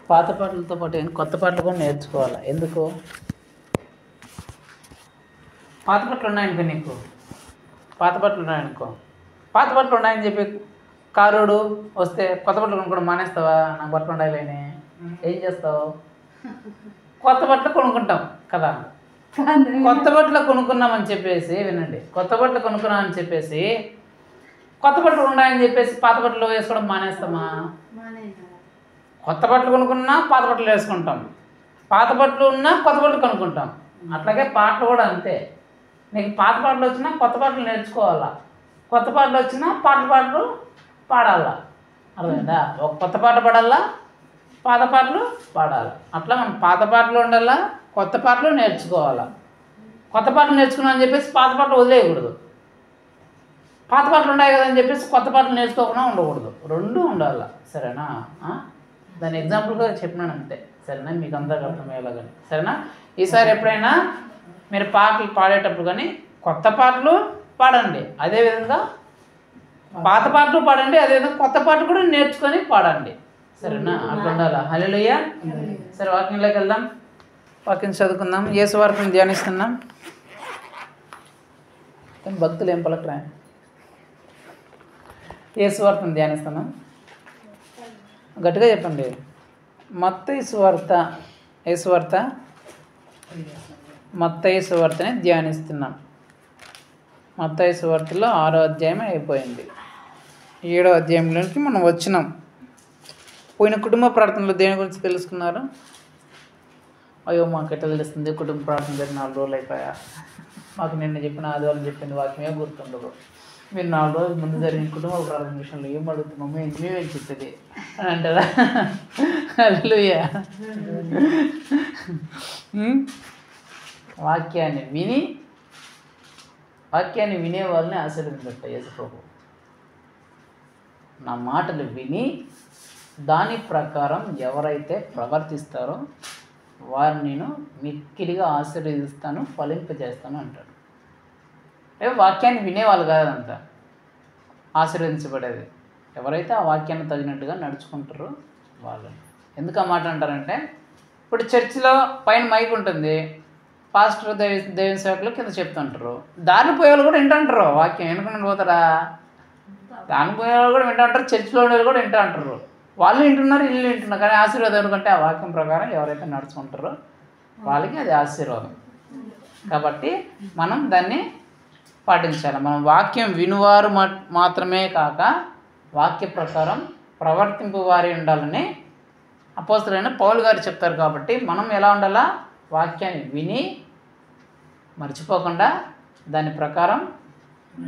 పాత పాటలతో పాటు కొత్త పాటలు కూడా నేర్చుకోవాలి. ఎందుకు? పాత పాటలు ఉన్నాయనుకో, నీకు పాత పాటలు ఉన్నాయని చెప్పి కారుడు వస్తే కొత్త బట్టలు కొనుక్కోవడం మానేస్తావా? నాకు బట్టలు ఉండాలని ఏం చేస్తావు? కొత్త బట్టలు కొనుక్కుంటాం కదా. కొత్త బట్టలు కొనుక్కున్నామని చెప్పేసి వినండి, కొత్త బట్టలు కొనుక్కున్నామని చెప్పేసి కొత్త బట్టలు ఉన్నాయని చెప్పేసి పాత బట్టలు వేసుకోవడం మానేస్తామా? కొత్త బట్టలు కొనుక్కున్నా పాత బట్టలు వేసుకుంటాం, పాత బట్టలు ఉన్నా కొత్త బట్టలు కొనుక్కుంటాం. అట్లాగే పాటలు కూడా అంతే. నీకు పాత పాటలు వచ్చినా కొత్త పాటలు నేర్చుకోవాలా, కొత్త పాటలు వచ్చినా పాటలు పాడాలా. అర్థమైందా? ఒక కొత్త పాట పాడాలా, పాత పాటలు పాడాలి. అట్లా మనం పాత పాటలు ఉండాలా, కొత్త పాటలు నేర్చుకోవాలా. కొత్త పాటలు నేర్చుకున్నాం అని చెప్పేసి పాత పాటలు వదిలేయకూడదు. పాత పాటలు ఉన్నాయి కదా అని చెప్పేసి కొత్త పాటలు నేర్చుకోకుండా ఉండకూడదు. రెండు ఉండాలి. సరేనా? దాని ఎగ్జాంపుల్గా చెప్పినాను అంతే. సరేనా? మీకు అందరికీ అర్థమయ్యేలాగాని. సరేనా? ఈసారి ఎప్పుడైనా మీరు పాటలు పాడేటప్పుడు కానీ కొత్త పాటలు పాడండి, అదేవిధంగా పాత పాటలు పాడండి, అదేవిధంగా కొత్త పాటలు కూడా నేర్చుకొని పాడండి. సరేనా? అట్లా ఉండాలా. హల్లెలూయా. సరే, వాక్యంలోకి వెళ్దాం, వాక్యం చదువుకుందాం. యేసు వార్తను ధ్యానిస్తున్నాం. భక్తులు ఏం పలకరా? యేసు వార్తను ధ్యానిస్తున్నాం. గట్టిగా చెప్పండి. మత్తయి సువార్తని ధ్యానిస్తున్నాం. మత్తయి సువార్తలో 6వ అధ్యాయం అయిపోయింది. 7వ అధ్యాయంలోకి మనం వచ్చినాం. పోయిన కుటుంబ ప్రార్థనలో దేని గురించి తెలుసుకున్నారు? అయ్యో, మాకు ఎట్లా తెలుస్తుంది? కుటుంబ ప్రార్థన జరిగిన 4 రోజులు అయిపోయా, మాకు నిన్న చెప్పిన ఆదివారం చెప్పింది వాక్యమే గుర్తుండదు. మీరు 4 రోజుల ముందు జరిగిన కుటుంబ ప్రార్థన విషయంలో ఏం అడుగుతున్నామో మేమేం చెప్తుంది అని అంటారా? హల్లెలూయా. వాక్యాన్ని వినే వాళ్ళని ఆశీర్వదించట యేసు ప్రభు. నా మాటలు విని దాని ప్రకారం ఎవరైతే ప్రవర్తిస్తారో వారిని నేను మిక్కిలిగా ఆశీర్వదిస్తాను, ఫలింపజేస్తాను అంటాడు. వాక్యాన్ని వినేవాళ్ళు కాదంతా ఆశీర్వదించబడేది, ఎవరైతే ఆ వాక్యాన్ని తగినట్టుగా నడుచుకుంటారో వాళ్ళని. ఎందుకు ఆ మాట అంటారంటే, ఇప్పుడు చర్చిలో పైన మైక్ ఉంటుంది, పాస్టర్ దేవుని సేవకులు కింద చెప్తుంటారు, దారిని పోయేవాళ్ళు కూడా వింటుంటారు. వాక్యం వెనుక పోతారా? దాని పోయేవాళ్ళు కూడా వింటుంటారు, చర్చిలో ఉండేవాళ్ళు కూడా వింటుంటారు. వాళ్ళు వింటున్నారు, ఇల్లు వింటున్నారు. కానీ ఆశీర్వాదం ఎందుకంటే ఆ వాక్యం ప్రకారం ఎవరైతే నడుచుకుంటారో వాళ్ళకి అది ఆశీర్వాదం. కాబట్టి మనం దాన్ని పాటించాలి. మనం వాక్యం వినువారు మాత్రమే కాక వాక్య ప్రకారం ప్రవర్తింపు వారి ఉండాలని అపోస్తలుడైన పౌలు గారు చెప్తారు. కాబట్టి మనం ఎలా ఉండాలా? వాక్యాన్ని విని మర్చిపోకుండా దాని ప్రకారం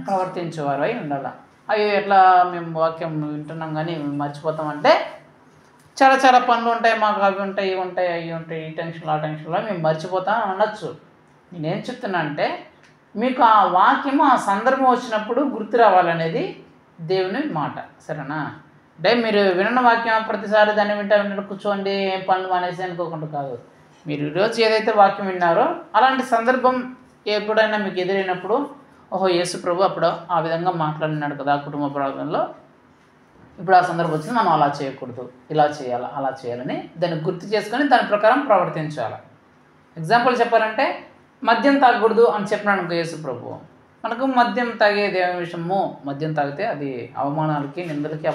ప్రవర్తించేవారు అయి ఉండాలి. అవి ఎట్లా మేము వాక్యం వింటున్నాం కానీ మర్చిపోతామంటే, చాలా పనులు ఉంటాయి, మాకు అవి ఉంటాయి, ఇవి ఉంటాయి, అవి ఉంటాయి, ఈ టెన్షన్లు ఆ టెన్షన్లో మేము మర్చిపోతాం అనొచ్చు. నేనేం చెప్తున్నా అంటే, మీకు ఆ వాక్యము ఆ సందర్భం వచ్చినప్పుడు గుర్తు రావాలనేది దేవుని మాట. సరేనా? అంటే మీరు విన్న వాక్యం ప్రతిసారి దాన్ని వింటూ కూర్చోండి, ఏం పనులు మానేసి అనుకోకుండా కాదు. మీరు ఈరోజు ఏదైతే వాక్యం విన్నారో అలాంటి సందర్భం ఎప్పుడైనా మీకు ఎదురైనప్పుడు, ఓహో, యేసు ప్రభు అప్పుడు ఆ విధంగా మాట్లాడినాడు కదా కుటుంబ ప్రార్థనలో, ఇప్పుడు ఆ సందర్భం వచ్చింది, మనం అలా చేయకూడదు, ఇలా చేయాలి, అలా చేయాలని దాన్ని గుర్తు చేసుకొని దాని ప్రకారం ప్రవర్తించాలి. ఎగ్జాంపుల్ చెప్పాలంటే, మద్యం తాగకూడదు అని చెప్పినాడు అనుకో యేసు ప్రభు. మనకు మద్యం తాగేది ఏమి విషయమో, మద్యం తాగితే అది అవమానాలకి, నిందలకి,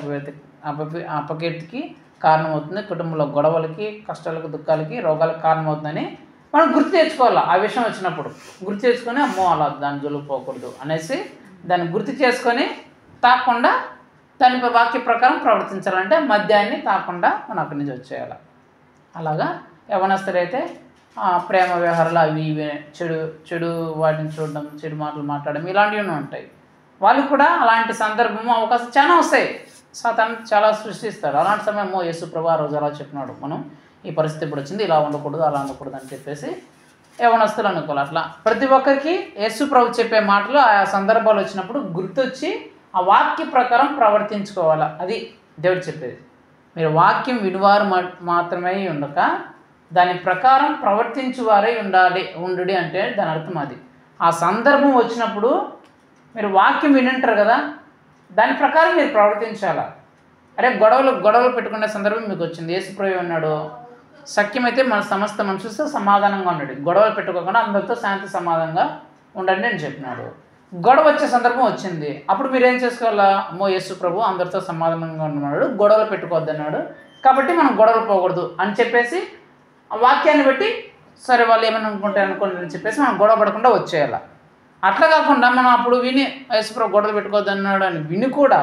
అపకీర్తికి కారణమవుతుంది, కుటుంబంలో గొడవలకి, కష్టాలకు, దుఃఖాలకి, రోగాలకు కారణమవుతుందని మనం గుర్తు తెచ్చుకోవాలి. ఆ విషయం వచ్చినప్పుడు గుర్తు తెచ్చుకొని, అమ్మో అలా దాని జోలికి పోకూడదు అనేసి దాన్ని గుర్తు చేసుకొని తాకుండా దాని వాక్య ప్రకారం ప్రవర్తించాలంటే మద్యాన్ని తాకుండా మనం అక్కడి నుంచి వచ్చేయాలి. అలాగా యవనస్తులైతే ప్రేమ వ్యవహారాలు అవి ఇవి చెడు వాటిని చూడడం, చెడు మాటలు మాట్లాడడం ఇలాంటివి ఉంటాయి. వాళ్ళు కూడా అలాంటి సందర్భము అవకాశం చాలా వస్తాయి. సాతాను చాలా సృష్టిస్తారు. అలాంటి సమయం యేసు ప్రభు ఆ రోజు అలా చెప్పినాడు, మనం ఈ పరిస్థితి ఇప్పుడు వచ్చింది, ఇలా ఉండకూడదు, అలా ఉండకూడదు అని చెప్పేసి యవనస్తులు అనుకోవాలి. అట్లా ప్రతి ఒక్కరికి యేసు ప్రభు చెప్పే మాటలు ఆయా సందర్భాలు వచ్చినప్పుడు గుర్తొచ్చి ఆ వాక్య ప్రకారం ప్రవర్తించుకోవాలి. అది దేవుడు చెప్పేది. మీరు వాక్యం వినువారు మాత్రమే ఉండక దాని ప్రకారం ప్రవర్తించువారై ఉండు అంటే దాని అర్థం అది. ఆ సందర్భం వచ్చినప్పుడు మీరు వాక్యం వింటారు కదా, దాని ప్రకారం మీరు ప్రవర్తించాలా. అరే గొడవలు పెట్టుకునే సందర్భం మీకు వచ్చింది. యేసుప్రభు అన్నాడు, సఖ్యమైతే మన సమస్త మనుషులతో సమాధానంగా ఉండండి, గొడవలు పెట్టుకోకుండా అందరితో శాంతి సమాధానంగా ఉండండి అని చెప్పినాడు. గొడవ వచ్చే సందర్భం వచ్చింది. అప్పుడు మీరు ఏం చేసుకోవాలా? అమ్మో యేసుప్రభు అందరితో సమాధానంగా ఉన్నాడు, గొడవలు పెట్టుకోవద్దు అన్నాడు, కాబట్టి మనం గొడవలు పోకూడదు అని చెప్పేసి ఆ వాక్యాన్ని బట్టి సరే వాళ్ళు ఏమైనా అనుకుంటే అనుకోండి అని చెప్పేసి మనం గొడవ పడకుండా వచ్చేయాలి. అట్లా కాకుండా మనం అప్పుడు విని యేసుప్రభు గొడవలు పెట్టుకోవద్దు అన్నాడు అని విని కూడా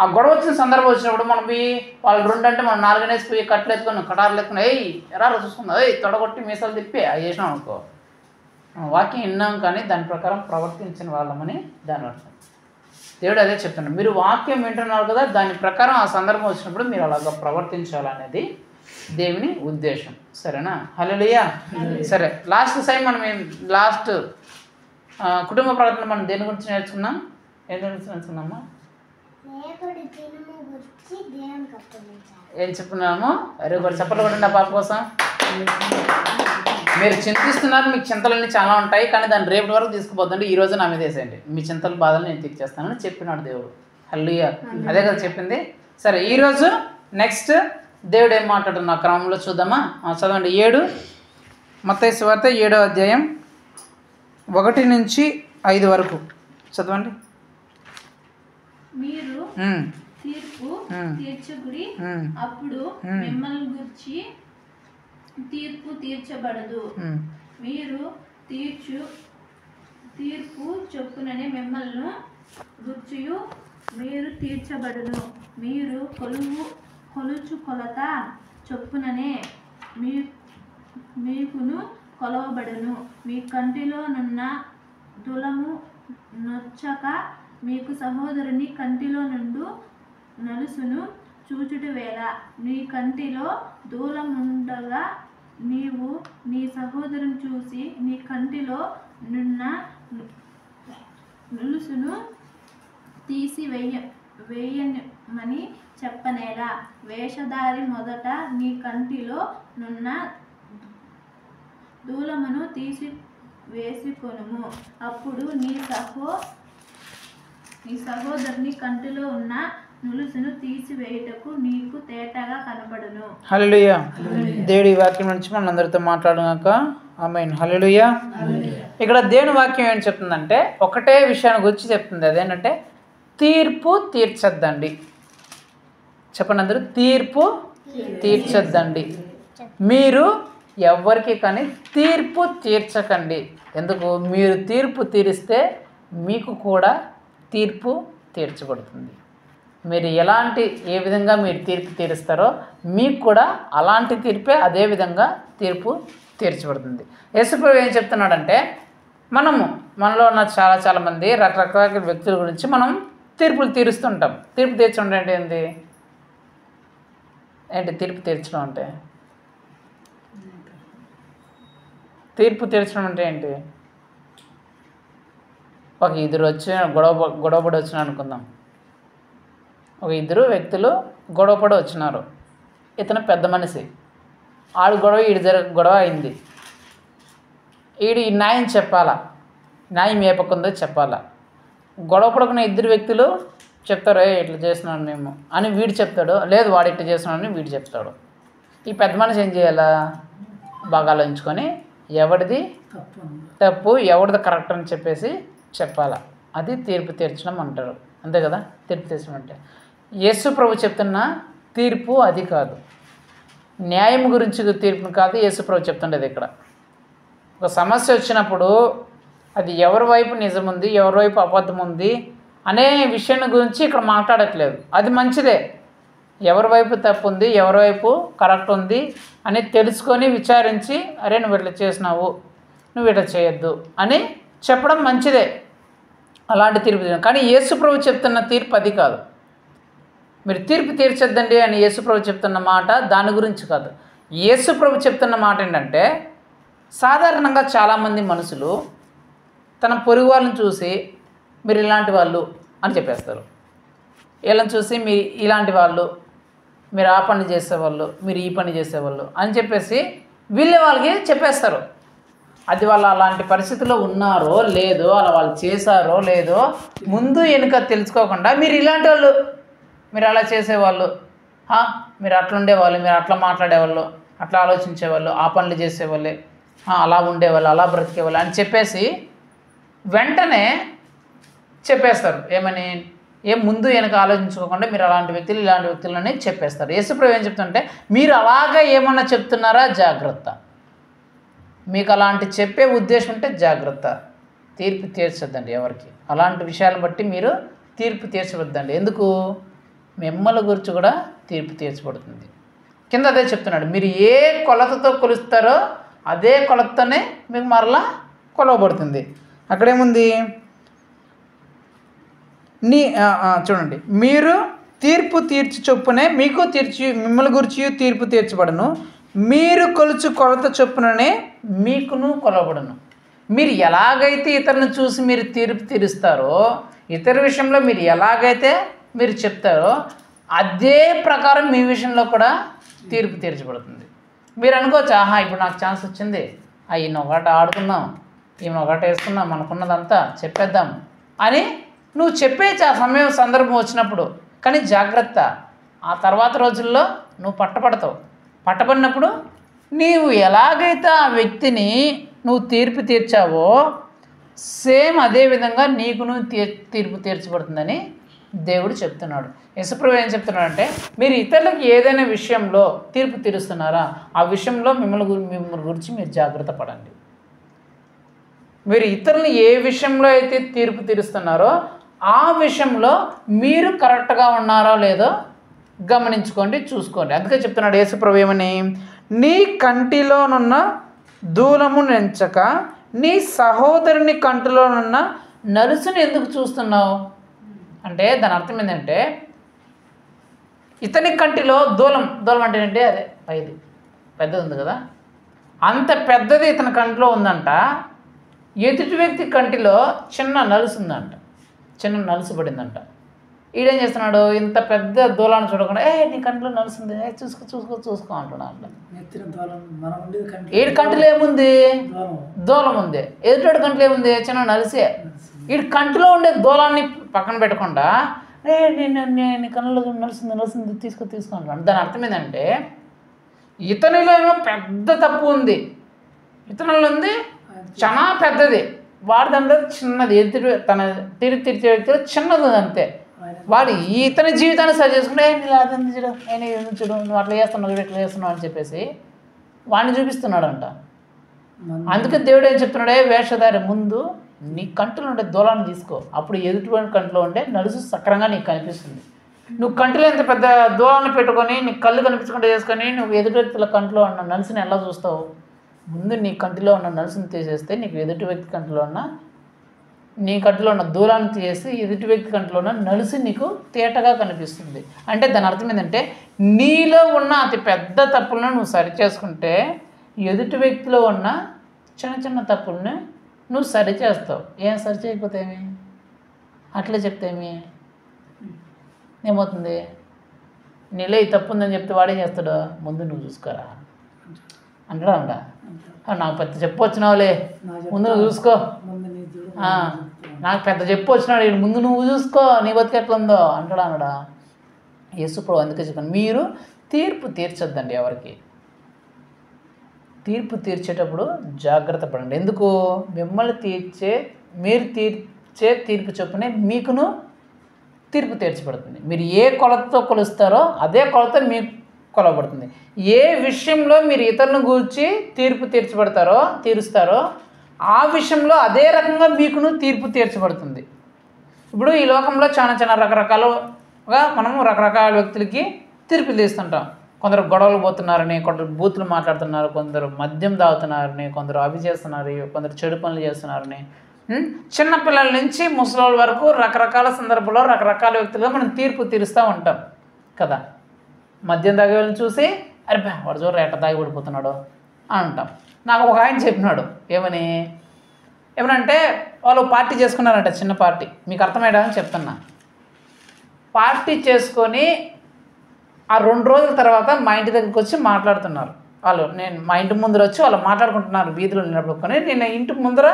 ఆ గొడవ వచ్చిన సందర్భం వచ్చినప్పుడు మనం పోయి వాళ్ళు 2 అంటే మనం 4 అనేసి పోయి కట్టలు ఎత్తుకొని కటార్లు ఎత్తుకుని ఎలా చూసుకుందా తొడగొట్టి మీసాలు తిప్పి అది చేసినాం అనుకో, వాక్యం విన్నాం కానీ దాని ప్రకారం ప్రవర్తించిన వాళ్ళమని దాని అర్థం. దేవుడు అదే చెప్తున్నాడు, మీరు వాక్యం వింటున్నారు కదా, దాని ప్రకారం ఆ సందర్భం వచ్చినప్పుడు మీరు అలాగా ప్రవర్తించాలనేది దేవుని ఉద్దేశం. సరేనా? హల్లెలూయా. సరే, లాస్ట్ టైం మనం లాస్ట్ కుటుంబ ప్రార్థన మనం దేని గురించి నేర్చుకున్నాం? ఏం గురించి నేర్చుకున్నామా? ఏం చెప్పుకున్నాము? అరే ఒకటి చెప్పలు కొట్టండి ఆ పాప కోసం. మీరు చింతిస్తున్నారు, మీకు చింతలన్నీ చాలా ఉంటాయి, కానీ దాన్ని రేపటి వరకు తీసుకుపోతుంటే ఈ రోజు నా మీద వేసేయండి, మీ చింతల బాధలు నేను తీర్చేస్తానని చెప్పినాడు దేవుడు. హల్లెలూయా. అదే కదా చెప్పింది. సరే, ఈరోజు నెక్స్ట్ దేవుడు ఏం మాట్లాడుతున్న క్రమంలో చూద్దామా? చదవండి. 7 మత్తయి సువార్త 7వ అధ్యాయం 1 నుంచి 5 వరకు చదవండి. మీరు తీర్పు తీర్చకుడి, అప్పుడు మిమ్మల్ని గురించి తీర్పు తీర్చబడదు. మీరు తీర్పు చొప్పుననే మిమ్మల్ని గుర్చియు మీరు తీర్చబడును. మీరు కొలుచు కొలత చొప్పుననే మీకును కొలవబడును. మీ కంటిలో నున్న తులము నొచ్చక మీకు సహోదరుని కంటిలో నుండు నలుసును చూచుట వేళ, నీ కంటిలో దూలముండగా నీవు నీ సహోదరుని చూసి నీ కంటిలో నున్న నులుసును వేయమని చెప్పనేలా. వేషధారి మొదట నీ కంటిలో నున్న దూలమును తీసి వేసుకొనుము, అప్పుడు నీ సహోదరుని కంటిలో ఉన్న నులుసును తీసివేయుటకు నీకు తేటగా కనబడును. హల్లెలూయా. దేవుడి వాక్యం నుంచి మన అందరితో మాట్లాడుగాక. ఆమేన్. హల్లెలూయా. ఇక్కడ దేవుని వాక్యం ఏం చెప్తుందంటే ఒకటే విషయాన్ని గురించి చెప్తుంది, అదేంటంటే తీర్పు తీర్చొద్దండి. చెప్పండి అందరూ, తీర్పు తీర్చొద్దండి. మీరు ఎవరికి కానీ తీర్పు తీర్చకండి. ఎందుకు? మీరు తీర్పు తీరిస్తే మీకు కూడా తీర్పు తీర్చబడుతుంది. మీరు ఏ విధంగా మీరు తీర్పు తీరుస్తారో మీకు కూడా అలాంటి తీర్పే అదే విధంగా తీర్పు తీర్చబడుతుంది. యేసుప్రభు ఏం చెప్తున్నాడంటే మనలో ఉన్న చాలా మంది రకరకాల వ్యక్తుల గురించి మనం తీర్పులు తీరుస్తుంటాం. తీర్పు తీర్చడం అంటే ఏంటి తీర్పు తీర్చడం అంటే? తీర్పు తీర్చడం అంటే ఏంటి? ఒక ఇద్దరు వచ్చి గొడవపడి వచ్చిన అనుకుందాం. ఒక ఇద్దరు వ్యక్తులు గొడవపడి వచ్చినారు. ఇతను పెద్ద మనిషి, ఆడు గొడవ గొడవ అయింది. ఈ న్యాయం చెప్పాలా, న్యాయం ఏ పక్క ఉందో చెప్పాలా. గొడవ పడుకున్న ఇద్దరు వ్యక్తులు చెప్తారు, ఇట్లా చేస్తున్నాను మేము అని వీడు చెప్తాడు, లేదు వాడు ఇట్లా చేస్తున్నాడని వీడు చెప్తాడు. ఈ పెద్ద మనిషి ఏం చేయాలా? బాగా ఆలోచించుకొని ఎవరిది తప్పు ఎవరిది కరెక్ట్ అని చెప్పేసి చెప్పాలా. అది తీర్పు తీర్చడం అంటారు. అంతే కదా తీర్పు తీర్చడం అంటే. యేసు ప్రభు చెప్తున్న తీర్పు అది కాదు, న్యాయం గురించి తీర్పు కాదు యేసు ప్రభు చెప్తుండేది. ఇక్కడ ఒక సమస్య వచ్చినప్పుడు అది ఎవరి వైపు నిజం ఉంది, ఎవరి వైపు అబద్ధం ఉంది అనే విషయాన్ని గురించి ఇక్కడ మాట్లాడట్లేదు. అది మంచిదే, ఎవరి వైపు తప్పు ఉంది ఎవరి వైపు కరెక్ట్ ఉంది అని తెలుసుకొని విచారించి, అరే నువ్వు ఇట్లా చేసినావు, నువ్వు ఇట్లా చేయొద్దు అని చెప్పడం మంచిదే, అలాంటి తీర్పు. కానీ యేసుప్రభు చెప్తున్న తీర్పు అది కాదు. మీరు తీర్పు తీర్చొద్దండి అని యేసుప్రభు చెప్తున్న మాట దాని గురించి కాదు. యేసుప్రభు చెప్తున్న మాట ఏంటంటే, సాధారణంగా చాలామంది మనుషులు తన పొరుగు వాళ్ళని చూసి మీరు ఇలాంటి వాళ్ళు అని చెప్పేస్తారు. వీళ్ళని చూసి మీరు ఇలాంటి వాళ్ళు, మీరు ఆ పని చేసేవాళ్ళు, మీరు ఈ పని చేసేవాళ్ళు అని చెప్పేసి వీళ్ళే వాళ్ళకి చెప్పేస్తారు. అది వాళ్ళు అలాంటి పరిస్థితిలో ఉన్నారో లేదో, అలా వాళ్ళు చేశారో లేదో ముందు వెనుక తెలుసుకోకుండా మీరు ఇలాంటి వాళ్ళు మీరు అలా చేసేవాళ్ళు, మీరు అట్లా ఉండేవాళ్ళు, మీరు అట్లా మాట్లాడేవాళ్ళు, అట్లా ఆలోచించేవాళ్ళు, ఆ పనులు చేసేవాళ్ళే, అలా ఉండేవాళ్ళు, అలా బ్రతికేవాళ్ళు అని చెప్పేసి వెంటనే చెప్పేస్తారు. ఏమని? ముందు వెనక ఆలోచించుకోకుండా మీరు అలాంటి వ్యక్తులు ఇలాంటి వ్యక్తులని చెప్పేస్తారు. యేసుప్రభు ఏం చెప్తుంటే, మీరు అలాగా ఏమన్నా చెప్తున్నారా జాగ్రత్త, మీకు అలాంటి చెప్పే ఉద్దేశం ఉంటే జాగ్రత్త, తీర్పు తీర్చొద్దండి ఎవరికి. అలాంటి విషయాలను బట్టి మీరు తీర్పు తీర్చవద్దండి. ఎందుకు? మిమ్మల్ని గురించి కూడా తీర్పు తీర్చబడుతుంది. కింద అదే చెప్తున్నాడు, మీరు ఏ కొలతతో కొలుస్తారో అదే కొలతతోనే మీకు మరలా కొలవబడుతుంది. అక్కడేముంది? చూడండి, మీరు తీర్పు తీర్చి చొప్పునే మీకు మిమ్మల్ని గురించి తీర్పు తీర్చబడను, మీరు కొలుచు కొలత చొప్పుననే మీకును కొలవబడను. మీరు ఎలాగైతే ఇతరులను చూసి మీరు తీర్పు తీరుస్తారో, ఇతర విషయంలో మీరు ఎలాగైతే మీరు చెప్తారో అదే ప్రకారం మీ విషయంలో కూడా తీర్పు తీర్చబడుతుంది. మీరు అనుకోవచ్చు, ఇప్పుడు నాకు ఛాన్స్ వచ్చింది, ఈయన ఒకటి ఆడుకుందాం, ఈమె ఒకటి వేసుకుందాం, మనకున్నదంతా చెప్పేద్దాం అని నువ్వు చెప్పేసి ఆ సమయం సందర్భం వచ్చినప్పుడు. కానీ జాగ్రత్త, ఆ తర్వాత రోజుల్లో నువ్వు పట్టబడతావు. పట్టబడినప్పుడు నీవు ఎలాగైతే ఆ వ్యక్తిని నువ్వు తీర్పు తీర్చావో సేమ్ అదే విధంగా నీకును తీర్పు తీర్చబడుతుందని దేవుడు చెప్తున్నాడు. యేసుప్రభు ఏం చెప్తున్నాడంటే, మీరు ఇతరులకు ఏదైనా విషయంలో తీర్పు తీరుస్తున్నారా, ఆ విషయంలో మిమ్మల్ని గురించి మీరు జాగ్రత్త పడండి. మీరు ఇతరులు ఏ విషయంలో అయితే తీర్పు తీరుస్తున్నారో ఆ విషయంలో మీరు కరెక్ట్గా ఉన్నారో లేదో గమనించుకోండి, చూసుకోండి. అందుకే చెప్తున్నాడు యేసుప్రభు ఏమని, నీ కంటిలోనున్న దూలము నెంచక నీ సహోదరుని కంటిలోనున్న నలుసుని ఎందుకు చూస్తున్నావు అంటే దాని అర్థం ఏంటంటే, ఇతని కంటిలో దూలం అంటే ఏంటి? అదే పైది పెద్దది ఉంది కదా, అంత పెద్దది ఇతని కంటిలో ఉందంట. ఎదుటి వ్యక్తి కంటిలో చిన్న నలుసు ఉందంట, చిన్న నలుసు పడిందంట. ఈడేం చేస్తున్నాడు? ఇంత పెద్ద దూలాన్ని చూడకుండా నీ కంటిలో నలుస్తుంది, చూసుకో అంటున్నాడు. ఈడి కంటిలో ఏముంది? దూలం ఉంది. ఎదుటి కంటిలో ఏముంది? చిన్న నలిసే. వీడి కంటిలో ఉండే దూలాన్ని పక్కన పెట్టకుండా నీ కళ్ళలో నలుస్తుంది తీసుకో అంటున్నాడు. దాని అర్థం ఏంటంటే, ఇతనిలో ఏమో పెద్ద తప్పు ఉంది, ఇతనిలో ఉంది చాలా పెద్దది, వాడి దాంట్లో చిన్నది. ఎదుటి తన తీర్పు తీర్చే వ్యక్తిలో చిన్నది ఉంది అంతే. వాడు ఇతని జీవితాన్ని సరి చేసుకుంటే అదంతా చూడు, చూడు నువ్వు అట్లా చేస్తున్నావు, చూడు ఇట్లా చేస్తున్నావు అని చెప్పేసి వాడిని చూపిస్తున్నాడంట. అందుకే దేవుడు ఏం చెప్తున్నాడే, వేషధారి ముందు నీ కంటిలో ఉండే దూలాన్ని తీసుకో, అప్పుడు ఎదుటివాడి కంటిలో ఉండే నలుసు సక్రంగా నీకు కనిపిస్తుంది. నువ్వు కంటిలో ఎంత పెద్ద దూలాన్ని పెట్టుకొని నీ కళ్ళు కనిపించకుండా చేసుకొని నువ్వు ఎదుటి వ్యక్తుల కంటిలో ఉన్న నలుసుని ఎలా చూస్తావు? ముందు నీ కంటిలో ఉన్న నలుసుని తీసేస్తే నీకు ఎదుటి వ్యక్తి కంటిలో ఉన్న నీ కంటిలో ఉన్న దూలాన్ని తీసేసి ఎదుటి వ్యక్తి కంటిలో ఉన్న నలుసు నీకు తేటగా కనిపిస్తుంది. అంటే దాని అర్థం ఏంటంటే, నీలో ఉన్న అతి పెద్ద తప్పులను నువ్వు సరి చేసుకుంటే ఎదుటి వ్యక్తిలో ఉన్న చిన్న చిన్న తప్పుల్ని నువ్వు సరి చేస్తావు. ఏం సరి చేయకపోతే ఏమి? అట్లే చెప్తేమి ఏమవుతుంది? నీలో ఈ తప్పు ఉందని చెప్తే వాడేం చేస్తాడు? ముందు నువ్వు చూసుకోరా అంటాడా? నాకు పెద్ద చెప్పు వచ్చినావులే, ముందు నువ్వు చూసుకో, నాకు పెద్ద చెప్పు వచ్చినాడు, ముందు నువ్వు చూసుకో, నీ బతికి ఎట్లా ఉందో అంటాడా? యేసుప్రభు అందుకే చెప్పాను, మీరు తీర్పు తీర్చొద్దండి ఎవరికి. తీర్పు తీర్చేటప్పుడు జాగ్రత్త పడండి. ఎందుకు? మిమ్మల్ని మీరు తీర్చే తీర్పు చొప్పునే మీకును తీర్పు తీర్చబడుతుంది. మీరు ఏ కొలతతో కొలుస్తారో అదే కొలత మీకు కొలవబడుతుంది. ఏ విషయంలో మీరు ఇతరులను గూర్చి తీర్పు తీరుస్తారో ఆ విషయంలో అదే రకంగా మీకును తీర్పు తీర్చబడుతుంది. ఇప్పుడు ఈ లోకంలో చాలా రకరకాలుగా మనము రకరకాల వ్యక్తులకి తీర్పులు తీస్తుంటాం. కొందరు గొడవలు పోతున్నారని, కొందరు బూతులు మాట్లాడుతున్నారు, కొందరు మద్యం తాగుతున్నారని, కొందరు అవి చేస్తున్నారు, కొందరు చెడు పనులు చేస్తున్నారని, చిన్నపిల్లల నుంచి ముసలోళ్ళ వరకు రకరకాల సందర్భంలో రకరకాల వ్యక్తులుగా మనం తీర్పు తీరుస్తూ ఉంటాం కదా. మద్యం తాగే వాళ్ళని చూసి అరే వాడు చూడరా ఎట్ట తాగి పడిపోతున్నాడు అని అంటాం. నాకు ఒక ఆయన చెప్పినాడు, ఏమనంటే వాళ్ళు పార్టీ చేసుకున్నారంట, చిన్న పార్టీ, మీకు అర్థమయ్యా చెప్తున్నా. పార్టీ చేసుకొని ఆ 2 రోజుల తర్వాత మా ఇంటి దగ్గరికి వచ్చి మాట్లాడుతున్నారు వాళ్ళు. మా ఇంటి ముందర వచ్చి వాళ్ళు మాట్లాడుకుంటున్నారు, వీధిలో నిలబడుకొని. నేను ఇంటి ముందర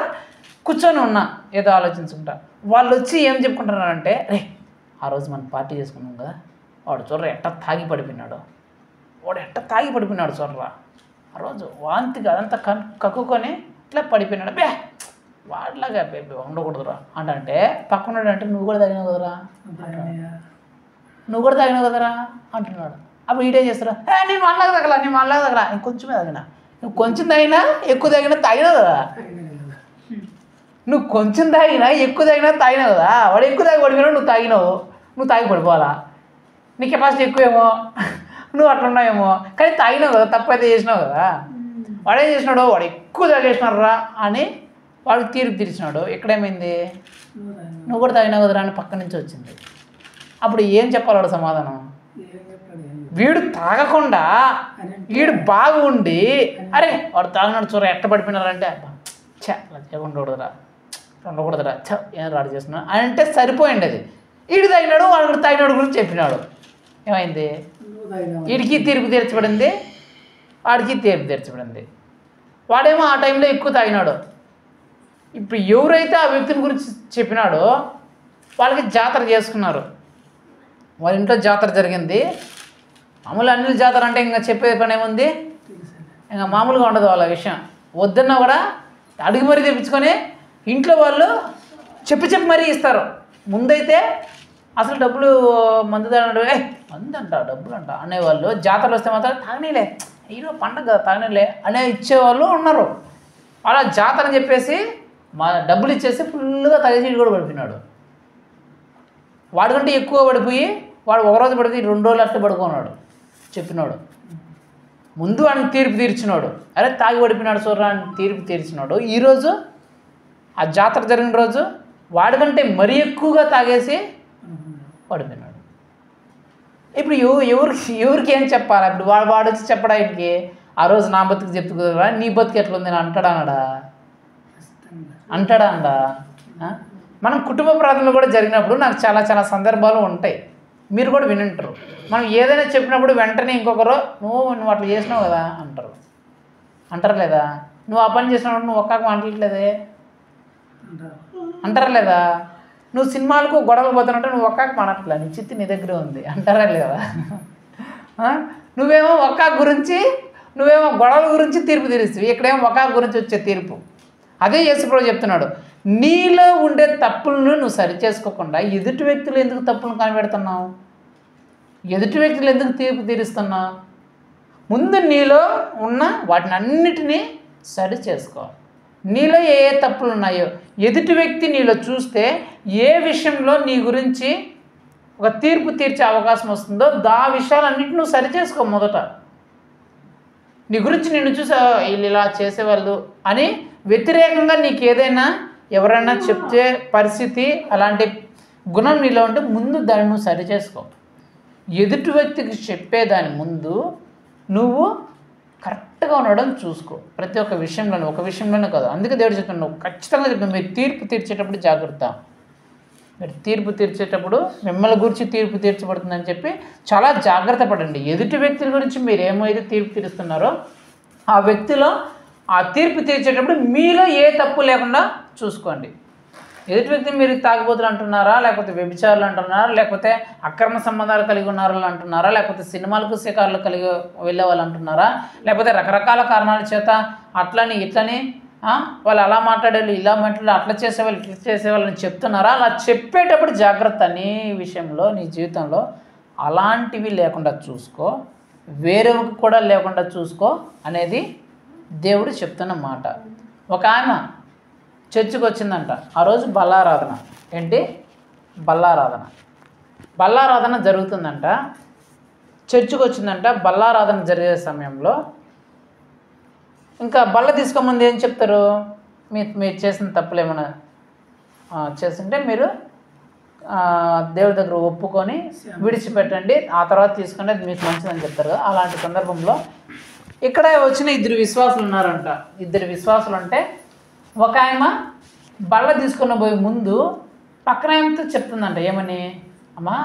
కూర్చొని ఉన్నా ఏదో ఆలోచించుకుంటా. వాళ్ళు వచ్చి ఏం చెప్పుకుంటున్నారంటే, రే ఆ రోజు మనం పార్టీ చేసుకున్నాం కదా, వాడు చూడరా ఎట్ట తాగి పడిపోయినాడు, చూడరా ఆ రోజు వాంతిగా అదంతా కక్కుకొని ఇట్లా పడిపోయినాడు. బే వాడిలాగా ఉండకూడదురా అంటే పక్కన అంటే నువ్వు కూడా తాగినావు కదరా అంటున్నాడు. అప్పుడు ఈడేం చేస్తారా, నేను వాళ్ళగా తగలా ఇంకొంచెమే తాగినా. నువ్వు కొంచెం తాగినా ఎక్కువ తాగినావు కదా, నువ్వు కొంచెం తాగినా ఎక్కువ తాగినావు కదా. వాడు ఎక్కువ తాగి పడిపోయినావు, నువ్వు తాగి పడిపోవాలా, నీ కెపాసిటీ ఎక్కువేమో, నువ్వు అట్లా ఉన్నావేమో, కానీ తాగినావు కదా, తప్పైతే చేసినావు కదా. వాడేం చేసినాడు, వాడు ఎక్కువ తాగేసినాడు రా అని వాడికి తీర్పు తీర్చినాడు. ఎక్కడేమైంది, నువ్వు కూడా తాగినావు కదరా అని పక్క నుంచి వచ్చింది. అప్పుడు ఏం చెప్పాలి వాడు సమాధానం, వీడు తాగకుండా వీడు బాగుండి అరే వాడు తాగినాడు చూడ ఎట్ట పడిపోయినారంటే అలా ఉండకూడదురా ఏం రాడు చేస్తున్నా అంటే సరిపోయింది. అది వీడు తాగినాడు, వాడు తాగినాడు గురించి చెప్పినాడు. ఏమైంది, వీడికి తీర్పు తీర్చబడింది, వాడికి తీర్పు తీర్చబడింది. వాడేమో ఆ టైంలో ఎక్కువ తాగినాడు. ఇప్పుడు ఎవరైతే ఆ వ్యక్తిని గురించి చెప్పినాడో వాళ్ళకి జాతర చేసుకున్నారు. వాళ్ళ ఇంట్లో జాతర జరిగింది. మామూలు అన్ని జాతర అంటే ఇంకా చెప్పే పని ఏముంది, ఇంకా మామూలుగా ఉండదు వాళ్ళ విషయం. వద్దన్నా కూడా అడిగి మరీ తెప్పించుకొని ఇంట్లో వాళ్ళు చెప్పి మరీ ఇస్తారు. ముందైతే అసలు డబ్బులు మందు మందు అంట డబ్బులు అంట అనేవాళ్ళు. జాతరలు వస్తే మాత్రం తాగనీలే, ఈరో పండగ తాగనీలే అనే ఇచ్చేవాళ్ళు ఉన్నారు. అలా జాతర అని చెప్పేసి డబ్బులు ఇచ్చేసి ఫుల్గా తాగేసి కూడా పడిపోయినాడు. వాడికంటే ఎక్కువ పడిపోయి వాడు ఒకరోజు పడిపోయి 2 రోజులు అట్లా పడుకున్నాడు. చెప్పినాడు ముందు వాడికి తీర్పు తీర్చినాడు, అరే తాగి పడిపోయినాడు చూడరా అని తీర్పు తీర్చినాడు. ఈరోజు ఆ జాతర జరిగిన రోజు వాడికంటే మరీ ఎక్కువగా తాగేసి పడిపోయినాడు. ఇప్పుడు ఎవరికి ఏం చెప్పాలి, ఇప్పుడు వాడు వచ్చి చెప్పడా ఇంటికి ఆ రోజు నా బతుకు చెప్తుకురా నీ బతుకు ఎట్లుంది అని అంటాడా మనం కుటుంబ ప్రార్థనలు కూడా జరిగినప్పుడు నాకు చాలా చాలా సందర్భాలు ఉంటాయి, మీరు కూడా వినుంటారు. మనం ఏదైనా చెప్పినప్పుడు వెంటనే ఇంకొకరు నువ్వు అట్లా చేసినావు కదా అంటారు లేదా, నువ్వు ఆ పని చేసినప్పుడు నువ్వు ఒక్కగా మాట్లాడలేదే అంటారా లేదా, నువ్వు సినిమాలకు గొడవలు పోతున్నట్టు నువ్వు ఒక్కగా మాట్లాడలే, నీ చిత్తి నీ దగ్గర ఉంది అంటారా లేదా. నువ్వేమో నువ్వేమో గొడవల గురించి తీర్పు తీరుస్తావు, ఇక్కడేమో ఒక్క గురించి వచ్చే తీర్పు. అదే యేసుప్రభు చెప్తున్నాడు, నీలో ఉండే తప్పులను నువ్వు సరిచేసుకోకుండా ఎదుటి వ్యక్తులు ఎందుకు తప్పులను కనిపెడుతున్నావు, ఎదుటి వ్యక్తులు ఎందుకు తీర్పు తీరుస్తున్నావు. ముందు నీలో ఉన్న వాటిని అన్నిటినీ సరి చేసుకో. నీలో ఏ తప్పులు ఉన్నాయో ఎదుటి వ్యక్తి నీలో చూస్తే ఏ విషయంలో నీ గురించి ఒక తీర్పు తీర్చే అవకాశం వస్తుందో ఆ విషయాలన్నింటినీ నువ్వు సరిచేసుకో. మొదట నీ గురించి నిన్ను చూసి వీళ్ళు ఇలా చేసేవాళ్ళు అని వ్యతిరేకంగా నీకు ఏదైనా ఎవరైనా చెప్తే పరిస్థితి అలాంటి గుణం నీలో ఉంటే ముందు దాన్ని నువ్వు సరిచేసుకో. ఎదుటి వ్యక్తికి చెప్పేదాని ముందు నువ్వు కరెక్ట్గా ఉండడం చూసుకో. ప్రతి ఒక్క విషయంలోనూ, ఒక విషయంలోనే కాదు. అందుకే దేవుడు చెప్తున్నాడు, నువ్వు ఖచ్చితంగా చెప్తున్నావు, మీరు తీర్పు తీర్చేటప్పుడు జాగ్రత్త. మీరు తీర్పు తీర్చేటప్పుడు మిమ్మల్ని గురించి తీర్పు తీర్చబడుతుందని చెప్పి చాలా జాగ్రత్త పడండి. ఎదుటి వ్యక్తుల గురించి మీరు ఏమైతే తీర్పు తీరుస్తున్నారో ఆ వ్యక్తిలో ఆ తీర్పు తీర్చేటప్పుడు మీలో ఏ తప్పు లేకుండా చూసుకోండి. ఎదుటి వ్యక్తిని మీరు తాగుబోతులు అంటున్నారా, లేకపోతే వ్యభిచారులు అంటున్నారా, లేకపోతే అక్రమ సంబంధాలు కలిగి ఉన్నారా అంటున్నారా, లేకపోతే సినిమాలకు శిఖారులు కలిగి వెళ్ళే వాళ్ళు అంటున్నారా, లేకపోతే రకరకాల కారణాల చేత అట్లని ఇట్లని వాళ్ళు అలా మాట్లాడారు ఇలా మాట్లాడారు అట్లా చేసేవాళ్ళు ఇట్లా చేసేవాళ్ళని చెప్తున్నారా. అలా చెప్పేటప్పుడు జాగ్రత్త. నీ విషయంలో నీ జీవితంలో అలాంటివి లేకుండా చూసుకో, వేరేవి కూడా లేకుండా చూసుకో అనేది దేవుడు చెప్తున్న మాట. ఒక ఆమె చర్చికి వచ్చిందంట. ఆ రోజు బల్లారాధన. ఏంటి బల్లారాధన జరుగుతుందంట. చర్చికి వచ్చిందంట. బల్లారాధన జరిగే సమయంలో ఇంకా బల్ల తీసుకోమంది ఏం చెప్తారు, మీరు చేసిన తప్పులు ఏమైనా చేస్తుంటే మీరు దేవుడి దగ్గర ఒప్పుకొని విడిచిపెట్టండి, ఆ తర్వాత తీసుకుంటే అది మీకు మంచిదని చెప్తారు కదా. అలాంటి సందర్భంలో ఇక్కడ వచ్చిన 2 విశ్వాసులు ఉన్నారంట. 2 విశ్వాసులు అంటే ఒక ఆయన బల్ల తీసుకుని పోయి ముందు పక్కన ఆయనతో చెప్తుందంట, ఏమని, అమ్మా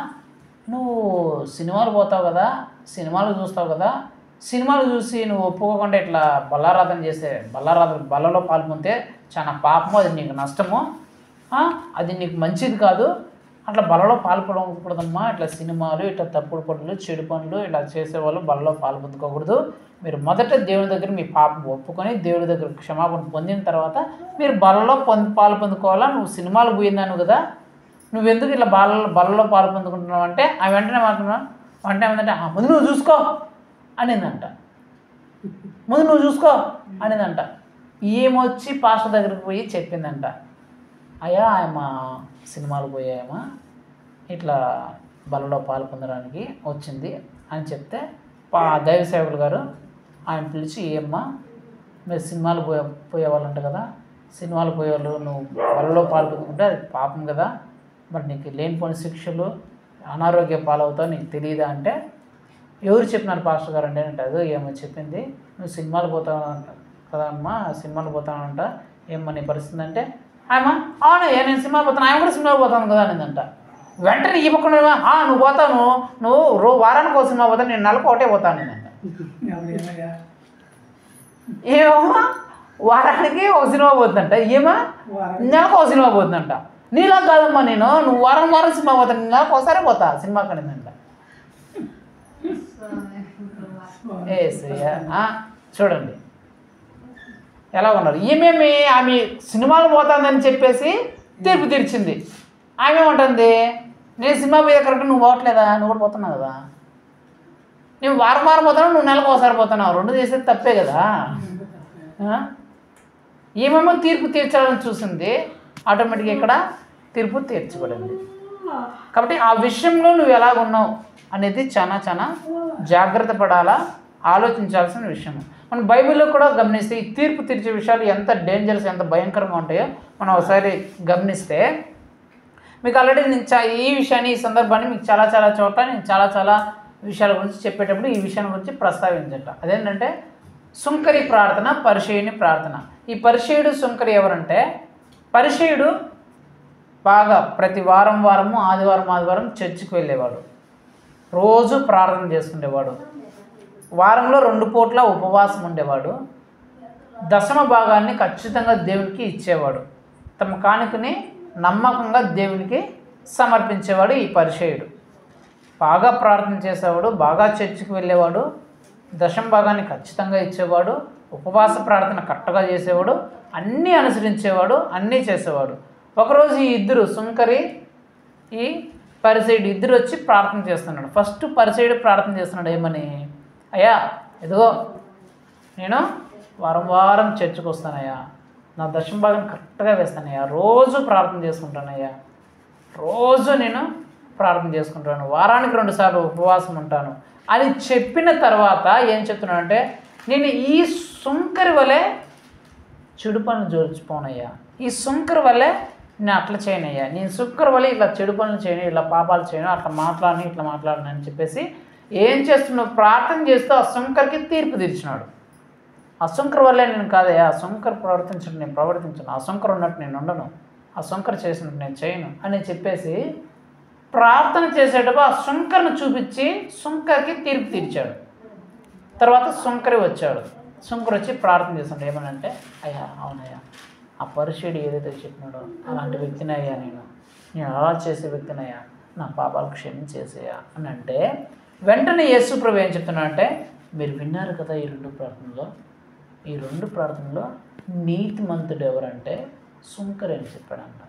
నువ్వు సినిమాలు పోతావు కదా, సినిమాలు చూస్తావు కదా, సినిమాలు చూసి నువ్వు ఒప్పుకోకుండా ఇట్లా బల్లారాధన చేస్తే బల్లలో పాల్గొంటే చాలా పాపము, అది నీకు నష్టము, అది నీకు మంచిది కాదు, అట్లా బలలో పాల్పడకూడదమ్మా. ఇట్లా సినిమాలు, ఇట్లా తప్పుడు పనులు, చెడు పనులు ఇలా చేసేవాళ్ళు బలలో పాల్పొందుకోకూడదు. మీరు మొదట దేవుని దగ్గర మీ పాపం ఒప్పుకొని దేవుడి దగ్గర క్షమాపణ పొందిన తర్వాత మీరు బలలో పాలు పొందుకోవాలా. నువ్వు సినిమాలు పోయిందాను కదా, నువ్వెందుకు ఇట్లా బలలో పాలు పొందుకుంటున్నావు అంటే ఆ వెంటనే మాట్లాడుతున్నావు. వెంటనే ఏమందంటే ముందు నువ్వు చూసుకో అనిందంట. ముందు నువ్వు చూసుకో అనిందంట. ఏమొచ్చి పాస్టర్ దగ్గరికి పోయి చెప్పిందంట, అయ్యా ఆయమ్మ సినిమాలు పోయాయమ్మా, ఇట్లా బలలో పాలు పొందడానికి వచ్చింది అని చెప్తే దైవ సేవకులు గారు ఆయన పిలిచి, ఏమ్మా మీరు సినిమాలు పోయేవాళ్ళంట కదా, సినిమాలు పోయేవాళ్ళు నువ్వు బలలో పాలు పొందుకుంటే అది పాపం కదా, మరి నీకు లేనిపోని శిక్షలు అనారోగ్య పాలవుతావు నీకు తెలియదా అంటే, ఎవరు చెప్పినారు పాస్టర్ గారు అంటే అది ఏమో చెప్పింది, నువ్వు సినిమాలు పోతావు కదా అమ్మా, సినిమాలు పోతానంట, ఏమో నీ పరిస్థితి అంటే ఆయమ్మా అవును నేను సినిమా పోతాను, ఆయన కూడా సినిమాకి పోతాను కదా అనేదంట. వెంటనే ఈ పక్కన నువ్వు పోతాను, నువ్వు వారానికి ఒక సినిమా పోతాను, నేను నెలకు ఒకటే పోతాను నేనంట. ఏమమ్మా వారానికి ఒక సినిమా పోతుందంట, ఏమా నెలకు ఒక సినిమా పోతుందంట. నీలా కాదమ్మా నువ్వు వారం వారం సినిమా పోతాను, నెలకు ఒకసారి పోతా సినిమాకి అనేదంట. చూడండి ఎలా ఉన్నారు. ఆమె సినిమాలు పోతుందని చెప్పేసి తీర్పు తీర్చింది. ఆమె ఏమంటుంది, నేను సినిమా పోయే కరెక్ట్, నువ్వు పోవట్లేదా, నువ్వు కూడా పోతున్నావు కదా, నేను వారం వారం పోతాను, నువ్వు నెలకు ఒకసారి పోతున్నావు, రెండు చేసేది తప్పే కదా. ఏమేమో తీర్పు తీర్చాలని చూసింది, ఆటోమేటిక్గా ఇక్కడ తీర్పు తీర్చబడింది. కాబట్టి ఆ విషయంలో నువ్వు ఎలాగున్నావు అనేది చాలా చాలా జాగ్రత్త పడాలా, ఆలోచించాల్సిన విషయం. మనం బైబిల్లో కూడా గమనిస్తే ఈ తీర్పు తీర్చే విషయాలు ఎంత డేంజరస్, ఎంత భయంకరంగా ఉంటాయో మనం ఒకసారి గమనిస్తే మీకు ఆల్రెడీ నేను ఈ విషయాన్ని, ఈ సందర్భాన్ని మీకు చాలా చాలా చోట్ల నేను చాలా చాలా విషయాల గురించి చెప్పేటప్పుడు ఈ విషయాన్ని గురించి ప్రస్తావించట. అదేంటంటే సుంకరి ప్రార్థన, పరిచయుని ప్రార్థన. ఈ పరిచయుడు సుంకరి ఎవరంటే, పరిచయుడు బాగా ప్రతి వారము ఆదివారం చర్చికి వెళ్ళేవాడు, రోజు ప్రార్థన చేసుకునేవాడు, వారంలో 2 పూట్ల ఉపవాసం ఉండేవాడు, దశమ భాగాన్ని ఖచ్చితంగా దేవునికి ఇచ్చేవాడు, తమ కానుకని నమ్మకంగా దేవునికి సమర్పించేవాడు ఈ పరిచయుడు. బాగా ప్రార్థన చేసేవాడు, బాగా చర్చికి వెళ్ళేవాడు, దశమ భాగాన్ని ఖచ్చితంగా ఇచ్చేవాడు, ఉపవాస ప్రార్థన కరెక్ట్గా చేసేవాడు, అన్నీ అనుసరించేవాడు, అన్నీ చేసేవాడు. ఒకరోజు ఈ ఇద్దరు సుంకరి ఈ పరిచయుడు ఇద్దరు వచ్చి ప్రార్థన చేస్తున్నాడు. ఫస్ట్ పరిచయుడు ప్రార్థన చేస్తున్నాడు, ఏమని, అయ్యా ఇదిగో నేను వారం చర్చికి వస్తానయ్యా, నా దశమ భాగం కరెక్ట్గా వేస్తానయ్యా, రోజు ప్రార్థన చేసుకుంటానయ్యా, రోజు నేను ప్రార్థన చేసుకుంటాను, వారానికి 2 సార్లు ఉపవాసం ఉంటాను అని చెప్పిన తర్వాత ఏం చెప్తున్నాడంటే, నేను ఈ సుంకరి వలె చెడు పనులు జోల్చిపోనయ్యా, ఈ సుంకరి వలె నేను అట్లా చేయనయ్యా, నేను సుంకరి వలె ఇట్లా చెడు పనులు చేయను, ఇలా పాపాలు చేయను, అట్లా మాట్లాడను, ఇట్లా మాట్లాడను అని చెప్పేసి ఏం చేస్తున్నావు, ప్రార్థన చేస్తూ ఆ సుంకరికి తీర్పు తీర్చినాడు. ఆ సుంకర్ వల్లే నేను కాదయ్యా, ఆ సుంకర్ ప్రవర్తించడం నేను ప్రవర్తించను, ఆ సుంకర్ ఉన్నట్టు నేను ఉండను, ఆ సుంకర్ చేసినట్టు నేను చేయను అని చెప్పేసి ప్రార్థన చేసేటప్పుడు ఆ సుంకర్ను చూపించి సుంకర్కి తీర్పు తీర్చాడు. తర్వాత సుంకరి వచ్చాడు, సుంకర్ వచ్చి ప్రార్థన చేస్తాడు, ఏమనంటే, అయ్యా అవునయ్యా ఆ పరిచయుడు ఏదైతే చెప్పినాడో అలాంటి వ్యక్తిని అయ్యా, నేను అలా చేసే వ్యక్తినయ్యా, నా పాపాలు క్షమించేసేయా అని అంటే, వెంటనే యేసు ప్రభు ఏం చెప్తున్నాడంటే, మీరు విన్నారు కదా ఈ 2 ప్రార్థనలో, ఈ 2 ప్రార్థనలో నీతిమంతుడు ఎవరంటే సుంకరి అని చెప్పాడంట.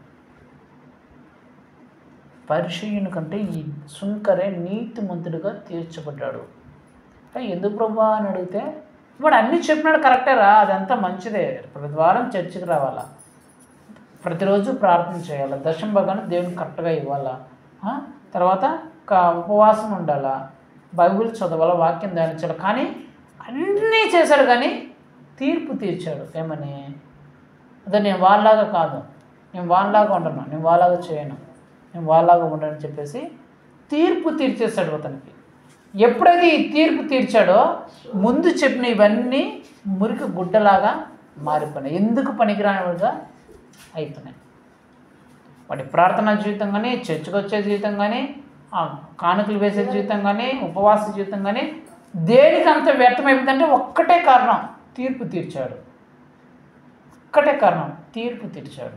పరిచయుని కంటే ఈ సుంకరే నీతిమంతుడిగా తీర్చబడ్డాడు. ఎందుకు ప్రభు అని అడిగితే, వాడు అన్నీ చెప్పినాడు కరెక్టేరా, అదంతా మంచిదే, ప్రతి వారం చర్చికి రావాలా, ప్రతిరోజు ప్రార్థన చేయాలా, దశమ భాగాన్ని దేవునికి కరెక్ట్గా ఇవ్వాలా, తర్వాత ఉపవాసం ఉండాలా, బైబిల్ చదవాలా, వాక్యం ధ్యానించాలి, కానీ అన్నీ చేశాడు, కానీ తీర్పు తీర్చాడు. ఏమని, అదే నేను వాళ్ళలాగా కాదు, నేను వాళ్ళలాగా ఉండను, నేను వాళ్ళలాగా చేయను, నేను వాళ్ళలాగా ఉండని చెప్పేసి తీర్పు తీర్చేశాడు అతనికి. ఎప్పుడైతే ఈ తీర్పు తీర్చాడో ముందు చెప్పిన ఇవన్నీ మురికి గుడ్డలాగా మారిపోయినాయి, ఎందుకు పనికిరానివిగా అయిపోయినాయి. వాటి ప్రార్థనా జీవితం కానీ, చర్చకు వచ్చే జీవితం కానీ, కానుకలు వేసే జీవితం కానీ, ఉపవాస జీవితం కానీ దేనికి అంత వ్యర్థమైపోతుందంటే ఒక్కటే కారణం, తీర్పు తీర్చాడు. ఒక్కటే కారణం, తీర్పు తీర్చాడు.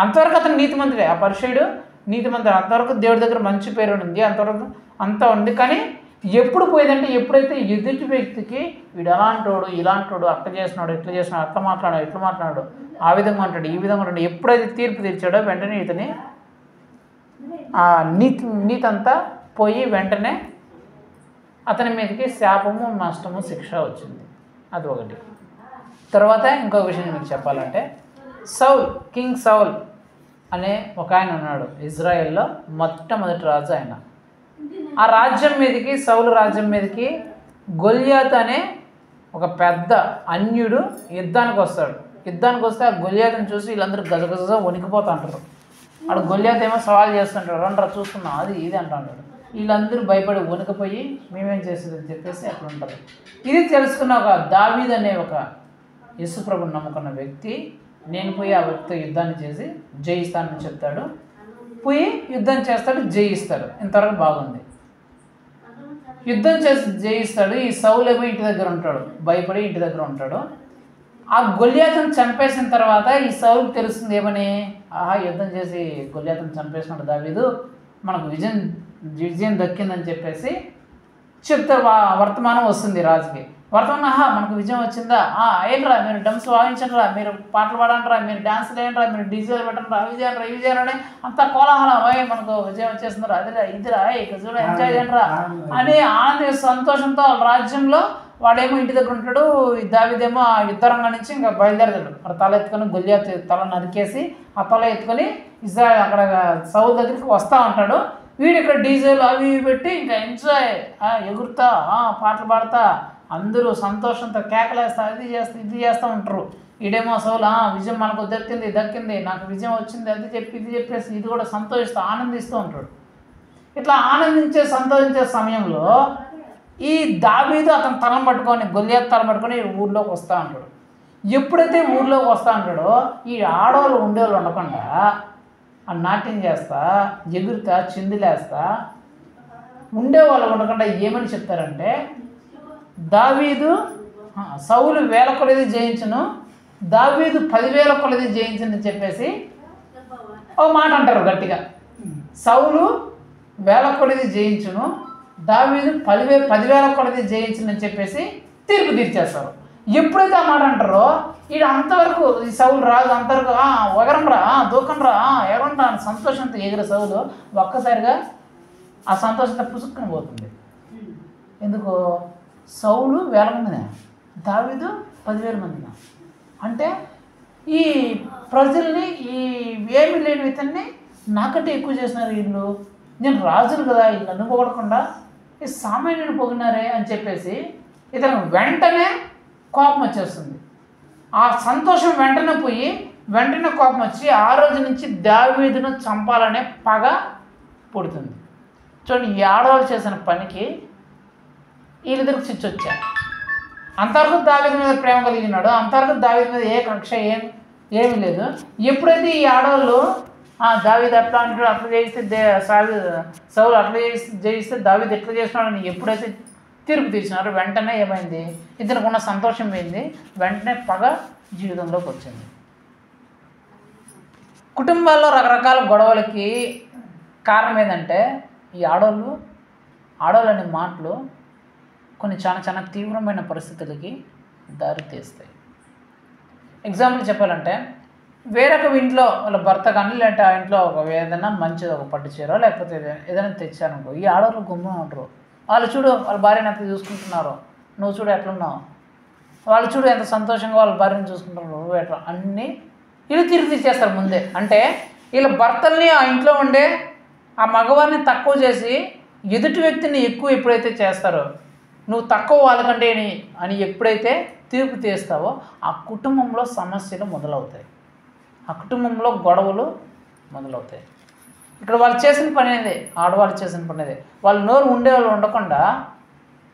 అంతవరకు అతను నీతిమంతుడే. ఆ పరిచయుడు నీతిమంతుడు, అంతవరకు దేవుడి దగ్గర మంచి పేరు ఉంది, అంతవరకు అంతా ఉంది. కానీ ఎప్పుడు పోయేదంటే ఎప్పుడైతే ఎదుటి వ్యక్తికి వీడు అలాంటోడు ఇలాంటోడు అట్లా చేసినాడు ఇట్లా చేసినాడు అట్లా మాట్లాడాడు ఇట్లా మాట్లాడాడు ఆ విధంగా అంటాడు ఈ విధంగా అంటాడు, ఎప్పుడైతే తీర్పు తీర్చాడో వెంటనే ఇతని ఆ నీతి అంతా పోయి వెంటనే అతని మీదకి శాపము నష్టము శిక్ష వచ్చింది. అది ఒకటి. తర్వాత ఇంకో విషయం మీకు చెప్పాలంటే కింగ్ సౌల్ అనే ఒక ఆయన ఉన్నాడు ఇజ్రాయెల్లో, మొట్టమొదటి రాజు ఆయన. ఆ రాజ్యం మీదకి సౌలు రాజ్యం మీదకి గొల్యాత్ అనే ఒక పెద్ద అన్యుడు యుద్ధానికి వస్తాడు. యుద్ధానికి వస్తే ఆ గొల్యాతుని చూసి వీళ్ళందరూ గజగజ వణికిపోతూ అంటారు. అక్కడ గొల్యాత్ ఏమో సవాల్ చేస్తుంటాడు, రండ్రా చూస్తున్నాం అది ఇది అంటాడు. వీళ్ళందరూ భయపడి వణికిపోయి మేమేం చేసేది అని చెప్పేసి అట్లా ఉంటారు. ఇది తెలుసుకున్న ఒక దావీద్ అనే ఒక యేసుప్రభుని నమ్ముకున్న వ్యక్తి నేను పోయి ఆ వ్యక్తితో యుద్ధాన్ని చేసి జయిస్తానని చెప్తాడు. పోయి యుద్ధం చేస్తాడు, జయిస్తాడు. ఇంతవరకు బాగుంది. యుద్ధం చేసి జయిస్తాడు. ఈ సౌలు ఏమో ఇంటి దగ్గర ఉంటాడు, భయపడి ఇంటి దగ్గర ఉంటాడు. ఆ గొల్యాతుని చంపేసిన తర్వాత ఈ సౌలుకి తెలుస్తుంది ఏమని, ఆహా యుద్ధం చేసి గొల్యాతుని చంపేసినాడు దావీదు, మనకు విజయం దక్కిందని చెప్పేసి చెప్తే వర్తమానం వస్తుంది రాజుకి. వర్తమానం మనకు విజయం వచ్చిందా, ఏంట్రా మీరు డ్రమ్స్ వాయించండిరా, మీరు పాటలు పాడండిరా, మీరు డ్యాన్సులు వేయండిరా, మీరు డీజేలు పెట్టండిరా, అవి చేయండిరా ఇవి చేయండి అంత కోలాహలం, మనకు విజయం వచ్చేస్తుందిరా, అదిరా ఇదిరా ఇక చూడ ఎంజాయ్ చేయండిరా అని ఆనంద సంతోషంతో వాళ్ళ రాజ్యంలో వాడేమో ఇంటి దగ్గర ఉంటాడు. దావీదేమో ఆ యుద్ధరంగం నుంచి ఇంకా బయలుదేరతాడు. మరి తల ఎత్తుకొని గొల్యాత్ తల నరికేసి ఆ తల ఎత్తుకొని ఇజ్రాయెల్ అక్కడ సౌల్ దగ్గరికి వస్తూ ఉంటాడు. వీడు ఇక్కడ డీజేలు అవి పెట్టి ఇంకా ఎంజాయ్ ఎగురుతా పాటలు పాడతా అందరూ సంతోషంతో కేకలేస్తా ఇది చేస్తూ ఉంటారు. ఈడేమో సౌలు విజయం మనకు దక్కింది నాకు విజయం వచ్చింది అది ఇది చెప్పేసి ఇది కూడా సంతోషిస్తూ ఆనందిస్తూ ఉంటాడు. ఇట్లా సంతోషించే సమయంలో ఈ దావీదు అతను తలం పట్టుకొని గొల్యాత్ తలం పట్టుకొని ఊర్లోకి వస్తూ ఉంటాడు. ఎప్పుడైతే ఊర్లోకి వస్తూ ఉంటాడో ఈ ఆడవాళ్ళు ఉండేవాళ్ళు ఉండకుండా ఆ నాట్యం చేస్తా ఎగురుతా చిందులేస్తా ఉండేవాళ్ళు ఉండకుండా ఏమని చెప్తారంటే దావీదు సౌలు 1000 కొలది జయించును, దావీదు 10,000 కొలది జయించుని చెప్పేసి ఒక మాట అంటారు గట్టిగా. సౌలు 1000 కొలది జయించును, దావీదు 10,000 కొలది జయించునని చెప్పేసి తీర్పు తీర్చేస్తారు. ఎప్పుడైతే ఆ మాట అంటారో వీడు అంతవరకు ఈ సౌలు రాజు అంతవరకు ఎగరంరా దూకంరా ఎగరంరా అని సంతోషంతో ఎగిరే సౌలు ఒక్కసారిగా ఆ సంతోషంతో పుసుక్కుని పోతుంది. ఎందుకు? సౌలు 1000 మందినే, దావీదు 10,000 మందిన. అంటే ఈ ప్రజల్ని ఈ ఏమి లేని ఇతన్ని నాకంటే ఎక్కువ చేసినారు వీళ్ళు, నేను రాజులు కదా వీళ్ళు నన్ను పొగడకుండా ఈ సామాన్యుడు పొగినారే అని చెప్పేసి ఇతను వెంటనే కోపం వచ్చేస్తుంది. ఆ సంతోషం వెంటనే పోయి వెంటనే కోపం వచ్చి ఆ రోజు నుంచి దావీదును చంపాలనే పగ పుడుతుంది. చూడండి, ఈ ఆడవాళ్ళు చేసిన పనికి వీళ్ళిద్దరికి చిచ్చు వచ్చాయి. అంతవరకు దావీదు మీద ప్రేమ కలిగినాడు, అంతవరకు దావీదు మీద ఏ కక్ష ఏమీ లేదు. ఎప్పుడైతే ఈ ఆడవాళ్ళు దావీదు అట్లా అంటాడు అట్లా చేయిస్తే సౌలు అట్లా చేయిస్తే దావీదు ఎట్లా చేసినాడని ఎప్పుడైతే తీర్పు తీర్చినారో వెంటనే ఏమైంది, ఇతనికి ఉన్న సంతోషం పోయింది, వెంటనే పగ జీవితంలోకి వచ్చింది. కుటుంబాల్లో రకరకాల గొడవలకి కారణం ఏంటంటే ఈ ఆడవాళ్ళు అనే మాటలు కొన్ని చాలా తీవ్రమైన పరిస్థితులకి దారి తీస్తాయి. ఎగ్జాంపుల్ చెప్పాలంటే వేరొక ఇంట్లో వాళ్ళ భర్త కానీ లేదంటే ఆ ఇంట్లో ఒక ఏదైనా మంచిది ఒక పట్టు చీర లేకపోతే ఏదైనా తెచ్చారనుకో, ఈ ఆడవాళ్ళు గుమ్మ ఉంటారు. వాళ్ళు చూడు వాళ్ళ భార్యను ఎంత చూసుకుంటున్నారో, నువ్వు చూడు ఎట్లున్నావు, వాళ్ళు చూడు ఎంత సంతోషంగా వాళ్ళ భార్యను చూసుకుంటున్నారు, నువ్వు ఎట్లా అన్నీ వీళ్ళు తిరిగి తీసేస్తారు ముందే. అంటే వీళ్ళ భర్తల్ని ఆ ఇంట్లో ఉండే ఆ మగవారిని తక్కువ చేసి ఎదుటి వ్యక్తిని ఎక్కువ ఎప్పుడైతే చేస్తారో, నువ్వు తక్కువ వాళ్ళకంటే అని ఎప్పుడైతే తీర్పు తీస్తావో ఆ కుటుంబంలో సమస్యలు మొదలవుతాయి, ఆ కుటుంబంలో గొడవలు మొదలవుతాయి. ఇక్కడ వాళ్ళు చేసిన పని అనేది ఆడవాళ్ళు చేసిన పని అనేది, వాళ్ళు నోరు ఉండేవాళ్ళు ఉండకుండా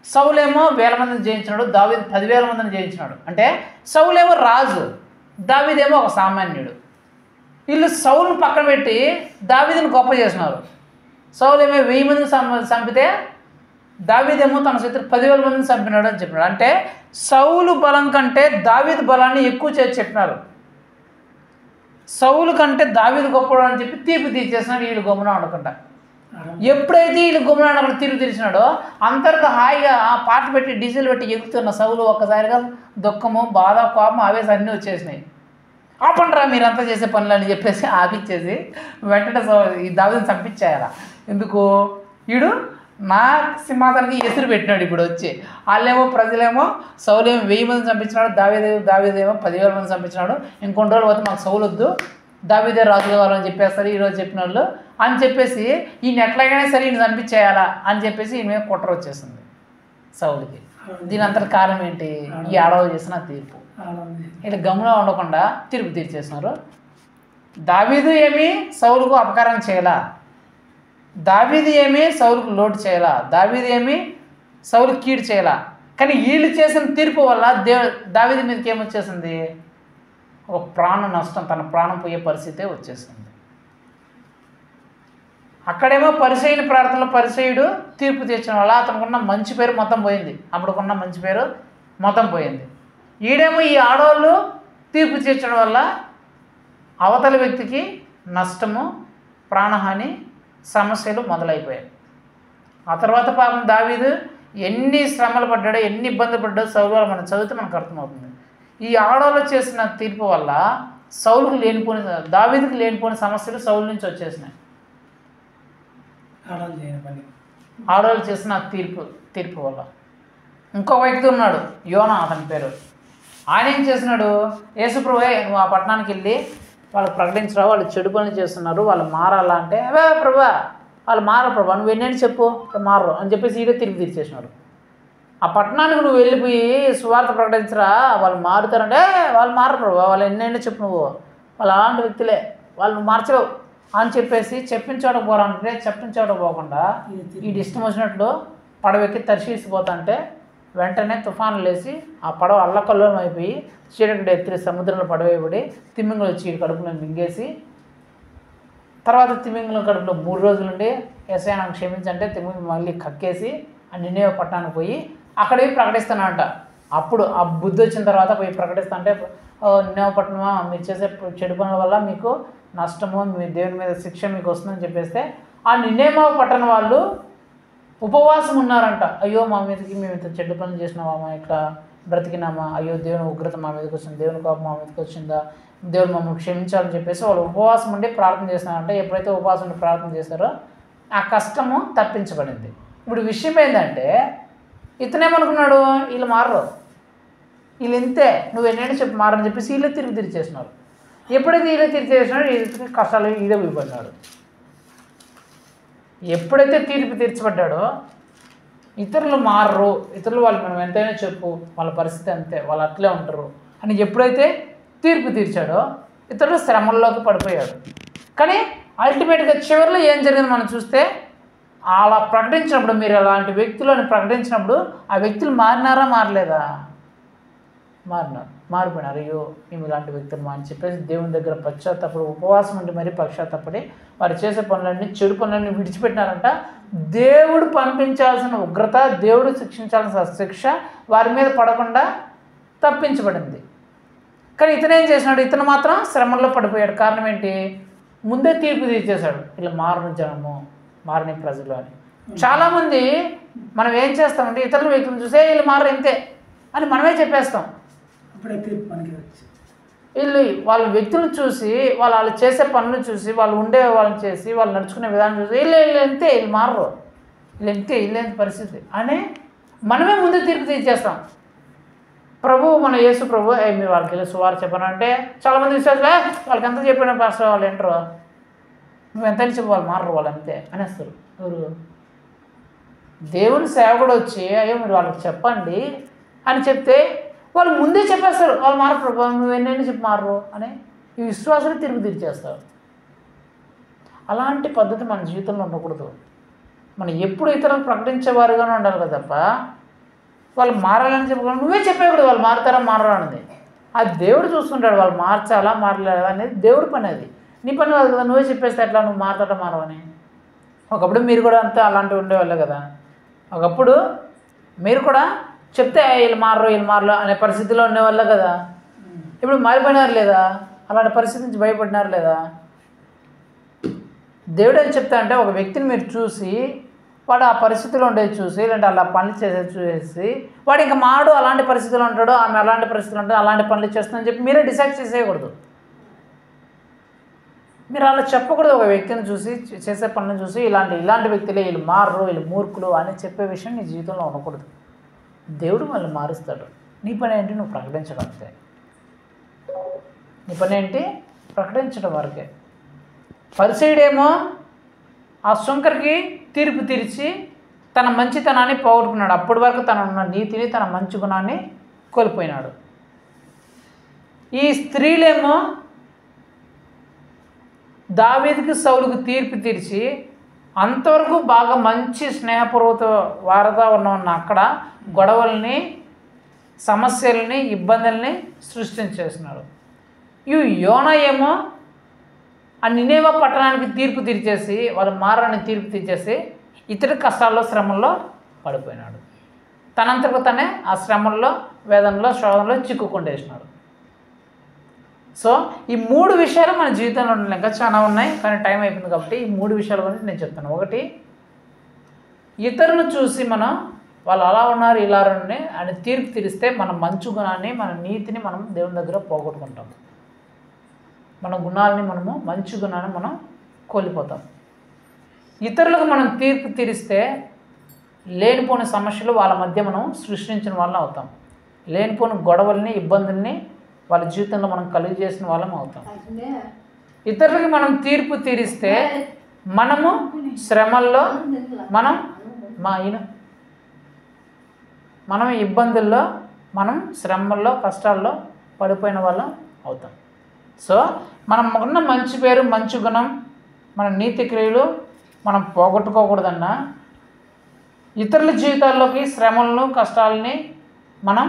సౌలేమో 1000 మందిని జయించినాడు, దావీదు 10,000 మందిని జయించినాడు. అంటే సౌలేమో రాజు, దావీదేమో ఒక సామాన్యుడు. వీళ్ళు సౌలును పక్కన పెట్టి దావీదుని గొప్ప చేసినారు. సౌలేమో 1000 మందిని చంపితే దావీదేమో తన చేతులు 10,000 మందిని చంపినాడు అని చెప్పినాడు. అంటే సౌలు బలం కంటే దావీదు బలాన్ని ఎక్కువ చేసి చెప్పినారు. సౌలు కంటే దావీదు గొప్పవాడు అని చెప్పి తీర్పు తీర్చేసినాడు వీళ్ళు గమ్మున ఉండకుండా. ఎప్పుడైతే వీళ్ళు గమ్మున ఉండకుండా తీర్పు తీర్చినాడో అంతవరకు హాయిగా పాట పెట్టి డీజిల్ పెట్టి ఎగుతున్న సౌలు ఒక్కసారిగా దుఃఖము, బాధ, కోపం, ఆవేశం అన్నీ వచ్చేసినాయి. ఆపండిరా మీరంతా చేసే పనులు అని చెప్పేసి ఆపిచ్చేసి వెంటనే ఈ దావీదుని చంపించేయాల. ఎందుకు? వీడు నా సింహాసనానికి ఎసురు పెట్టినాడు. ఇప్పుడు వచ్చి వాళ్ళేమో ప్రజలేమో సౌలేమో 1000 మంది చంపించినాడు, దావీదేమో 10,000 మంది చంపించినాడు. ఇంకొన్ని రోజులు పోతే మాకు సౌలు వద్దు, దావీదే రాజు కావాలని చెప్పేస్తారు ఈరోజు చెప్పిన వాళ్ళు అని చెప్పేసి ఈయన ఎట్లాగైనా సరే ఈయన చంపించేయాలా అని చెప్పేసి ఈయన మీద కుట్ర వచ్చేసింది సౌలుకి. దీని అంతటి కారణం ఏంటి? ఈ ఆడవాళ్ళు చేసిన తీర్పు. ఇలా గమ్మున ఉండకుండా తీర్పు తీర్చేసినారు. దావీదు ఏమీ సౌలుకు అపకారం చేయాల, దావీదు ఏమీ సౌలుకు లోటు చేయాల, దావీదు ఏమీ సౌలుకు కీడు చేయాల. కానీ వీళ్ళు చేసిన తీర్పు వల్ల దావీదు మీదకి ఏమొచ్చేసింది? ఒక ప్రాణ నష్టం, తన ప్రాణం పోయే పరిస్థితే వచ్చేసింది. అక్కడేమో పరిసయ్యుని ప్రార్థనలో పరిసయ్యుడు తీర్పు తీర్చడం వల్ల అతనుకున్న మంచి పేరు మొత్తం పోయింది. అప్పుడుకున్న మంచి పేరు మొత్తం పోయింది. ఈడేమో ఈ ఆడవాళ్ళు తీర్పు తీర్చడం వల్ల అవతల వ్యక్తికి నష్టము, ప్రాణహాని, సమస్యలు మొదలైపోయాయి. ఆ తర్వాత పాపం దావీదు ఎన్ని శ్రమలు పడ్డాడో, ఎన్ని ఇబ్బందులు పడ్డాడో సౌలు మనం చదివితే మనకు అర్థమవుతుంది. ఈ ఆడవాళ్ళు చేసిన తీర్పు వల్ల సౌలుకు లేనిపోని, దావీదుకు లేనిపోని సమస్యలు సౌలు నుంచి వచ్చేసినాయి. ఆడవాళ్ళు చేసిన తీర్పు వల్ల. ఇంకో వ్యక్తి ఉన్నాడు, యోనా అతని పేరు. ఆయన ఏం చేసినాడు? యేసుప్రభువే నువ్వు ఆ పట్టణానికి వెళ్ళి వాళ్ళకి ప్రకటించరా, వాళ్ళు చెడు పనులు చేస్తున్నారు, వాళ్ళు మారాలా అంటే, అవే ప్రభా వాళ్ళు మారరు ప్రభా, నువ్వు ఎన్నైనా చెప్పు మారరు అని చెప్పేసి ఈడే తీర్పు తీర్చేసినాడు. ఆ పట్టణానికి నువ్వు వెళ్ళిపోయి సువార్త ప్రకటించరా, వాళ్ళు మారుతారంటే వాళ్ళు మారరు ప్రభా, వాళ్ళు ఎన్నైనా చెప్పు, నువ్వు వాళ్ళు అలాంటి వ్యక్తులే, వాళ్ళు నువ్వు మార్చలేవు అని చెప్పేసి చెప్పిన చోట పోరాలంటే చెప్పిన చోట పోకుండా ఈ ఇష్టం వచ్చినట్లు పడవెక్కి తరిశీసిపోతుంటే వెంటనే తుఫానులు లేసి ఆ పడవ అల్లకల్లోలం అయిపోయి చీకటి ఎత్తి సముద్రంలో పడవేయబడి తిమ్మింగులు వచ్చి కడుపులో మింగేసి, తర్వాత తిమ్మింగుల కడుపులో 3 రోజులుండి యేసయ్యా నన్ను క్షమించంటే తిమ్మింగులు మళ్ళీ కక్కేసి ఆ నినేవే పట్టణానికి పోయి అక్కడ పోయి ప్రకటిస్తానంట. అప్పుడు ఆ బుద్ధి వచ్చిన తర్వాత పోయి ప్రకటిస్తా అంటే, నినేవే పట్టణమా మీరు చేసే చెడు పనుల వల్ల మీకు నష్టము, మీ దేవుని మీద శిక్ష మీకు వస్తుందని చెప్పేస్తే ఆ నినేవే పట్టణం వాళ్ళు ఉపవాసం ఉన్నారంట. అయ్యో మా మీదకి మేము ఇంత చెడ్డ పనులు చేసినామా, ఇట్లా బ్రతికినామా, అయ్యో దేవుని ఉగ్రత మా మీదకి వచ్చింది, దేవుని కోపం మా మీదకి వచ్చిందా, దేవుడు మమ్మల్ని క్షమించాలని చెప్పేసి వాళ్ళు ఉపవాసం ఉండి ప్రార్థన చేస్తున్నారంటే ఎప్పుడైతే ఉపవాసం ఉండి ప్రార్థన చేస్తారో ఆ కష్టము తప్పించబడింది. ఇప్పుడు విషయం ఏంటంటే ఇతనేమనుకున్నాడు, వీళ్ళు మారరు, వీళ్ళు ఇంతే, నువ్వు ఎన్నైనా చెప్పి మారని చెప్పేసి వీళ్ళే తిరిగి తీర్చేసినారు. ఎప్పుడైతే వీళ్ళే తిరిగి చేసినాడు వీళ్ళకి కష్టాలు ఈడే పోయిపడినాడు. ఎప్పుడైతే తీర్పు తీర్చబడ్డాడో ఇతరులు మారరు, ఇతరులు వాళ్ళు మనం ఎంతైనా చెప్పు వాళ్ళ పరిస్థితి అంతే, వాళ్ళు అట్లే ఉంటారు అని ఎప్పుడైతే తీర్పు తీర్చాడో ఇతరులు శ్రమల్లోకి పడిపోయాడు. కానీ అల్టిమేట్గా చివరిలో ఏం జరిగింది మనం చూస్తే, అలా ప్రకటించినప్పుడు, మీరు అలాంటి వ్యక్తులను ప్రకటించినప్పుడు ఆ వ్యక్తులు మారినారా మారలేదా? మారిపోయినారు. అయ్యో మేము ఇలాంటి వ్యక్తులు అని చెప్పేసి దేవుని దగ్గర పశ్చాత్తపడి ఉపవాసం ఉండి మరీ పశ్చాత్తపడి వారు చేసే పనులన్నీ, చెడు పనులన్నీ విడిచిపెట్టినారంట. దేవుడు పంపించాల్సిన ఉగ్రత, దేవుడు శిక్షించాల్సిన శిక్ష వారి మీద పడకుండా తప్పించబడింది. కానీ ఇతనేం చేసినాడు? ఇతను మాత్రం శ్రమల్లో పడిపోయాడు. కారణం ఏంటి? ముందే తీర్పు తీర్చేశాడు, ఇలా మారని జనము, మారని ప్రజలు అని. చాలామంది మనం ఏం చేస్తామంటే ఇతరుల వ్యక్తులను చూసే వీళ్ళు మారరు ఇంతే అని మనమే చెప్పేస్తాం. వీళ్ళు వాళ్ళ వ్యక్తులను చూసి, వాళ్ళు చేసే పనులు చూసి, వాళ్ళు ఉండే వాళ్ళని చేసి, వాళ్ళు నడుచుకునే విధానం చూసి వీళ్ళు ఎంతే, వీళ్ళు మారరు, వీళ్ళు ఎంతే, వీళ్ళేంత పరిస్థితి అని మనమే ముందు తీర్పు తీర్చేస్తాం. మన యేసు ప్రభు మీరు వాళ్ళకి వెళ్ళి సువార్త చెప్పానంటే చాలామంది విశ్వాసులే వాళ్ళకి ఎంత చెప్పిన పాస్టర్ వాళ్ళు ఏంటరు, నువ్వు ఎంతైనా చెప్పు వాళ్ళు మారరు, వాళ్ళు అంతే అనేస్తారు. ఎవరు? దేవుని సేవకుడు వచ్చి అయ్యో మీరు వాళ్ళకి చెప్పండి అని చెప్తే వాళ్ళు ముందే చెప్పేస్తారు, వాళ్ళు మారరు ప్రభు, నువ్వు ఎన్నైనా చెప్పి మారరు అని ఈ విశ్వాసాలు తిరిగి తీర్చేస్తారు. అలాంటి పద్ధతి మన జీవితంలో ఉండకూడదు. మనం ఎప్పుడు ఇతరులు ప్రకటించేవారుగానే ఉండాలి కదా తప్ప వాళ్ళు మారాలని చెప్పకూడదు. నువ్వే చెప్పేకూడదు వాళ్ళు మారుతారా మారరా అనేది. అది దేవుడు చూసుకుంటాడు, వాళ్ళు మార్చాలా మారలేదా అనేది దేవుడి పని. అది నీ పని కాదు కదా, నువ్వే చెప్పేస్తే ఎట్లా నువ్వు మారుతాడా మారవని. ఒకప్పుడు మీరు కూడా అంతా అలాంటివి ఉండేవాళ్ళే కదా. ఒకప్పుడు మీరు కూడా చెప్తే వీళ్ళు మారరు అనే పరిస్థితిలో ఉండేవాళ్ళే కదా. ఇప్పుడు మారిపోయినారు లేదా? అలాంటి పరిస్థితి నుంచి భయపడినారు లేదా? దేవుడు ఏం చెప్తాడంటే, ఒక వ్యక్తిని మీరు చూసి వాడు ఆ పరిస్థితిలో ఉండేది చూసి, లేదంటే అలా పనులు చేసేది చూసేసి వాడు ఇంకా మాడు అలాంటి పరిస్థితుల్లో ఉంటాడు, ఆమె అలాంటి పరిస్థితులు ఉంటుంది, అలాంటి పనులు చేస్తుందని చెప్పి మీరే డిసైడ్ చేసేయకూడదు. మీరు అలా చెప్పకూడదు. ఒక వ్యక్తిని చూసి చేసే పనులను చూసి ఇలాంటి వ్యక్తులే, వీళ్ళు మారరు, వీళ్ళు మూర్ఖులు అని చెప్పే విషయం నీ జీవితంలో ఉండకూడదు. దేవుడు మళ్ళీ మారుస్తాడు. నీ పని ఏంటి? నువ్వు ప్రకటించడం అంతే. నీ పని ఏంటి? ప్రకటించడం వరకే. పరిసయ్యుడేమో ఆ సుంకరికి తీర్పు తీర్చి తన మంచితనాన్ని పోగొట్టుకున్నాడు. అప్పటి వరకు తన ఉన్న నీతిని, తన మంచి గుణాన్ని కోల్పోయినాడు. ఈ స్త్రీలేమో దావీదుకి సౌలుకు తీర్పు తీర్చి అంతవరకు బాగా మంచి స్నేహపూర్వక వారధా ఉన్న అక్కడ గొడవల్ని, సమస్యల్ని, ఇబ్బందుల్ని సృష్టించేస్తున్నారు. ఈ యోనా ఏమో ఆ నినేవే పట్టణానికి తీర్పు తీర్చేసి, వాళ్ళు మారని తీర్పు తీర్చేసి ఇతడి కష్టాల్లో, శ్రమల్లో పడిపోయినాడు. తనంతకు తనే ఆ శ్రమల్లో, వేదనలో, శోధనలో చిక్కుకుండేసినాడు. సో ఈ 3 విషయాలు మన జీవితంలో ఉన్నాయి. ఇంకా చాలా ఉన్నాయి, కానీ టైం అయిపోయింది కాబట్టి ఈ 3 విషయాల గురించి నేను చెప్తాను. ఒకటి, ఇతరులను చూసి మనం వాళ్ళు అలా ఉన్నారు, ఇలా ఉన్నాయి అని తీర్పు తీరిస్తే మన మంచు గుణాన్ని, మన నీతిని మనం దేవుని దగ్గర పోగొట్టుకుంటాం. మన గుణాలని, మనము మంచి గుణాన్ని మనం కోల్పోతాం. ఇతరులకు మనం తీర్పు తీరిస్తే లేనిపోని సమస్యలు వాళ్ళ మధ్య మనం సృష్టించిన వాళ్ళం అవుతాం. లేనిపోని గొడవల్ని, ఇబ్బందుల్ని వాళ్ళ జీవితంలో మనం కలిగి చేసిన వాళ్ళం అవుతాం. ఇతరులకి మనం తీర్పు తీరిస్తే మనము శ్రమల్లో, మనం ఇబ్బందుల్లో, మనం శ్రమల్లో, కష్టాల్లో పడిపోయిన వాళ్ళం అవుతాం. సో మనం ఉన్న మంచి పేరు, మంచి గుణం, మన నీతి క్రియలు మనం పోగొట్టుకోకూడదన్నా, ఇతరుల జీవితాల్లోకి శ్రమలను, కష్టాలని మనం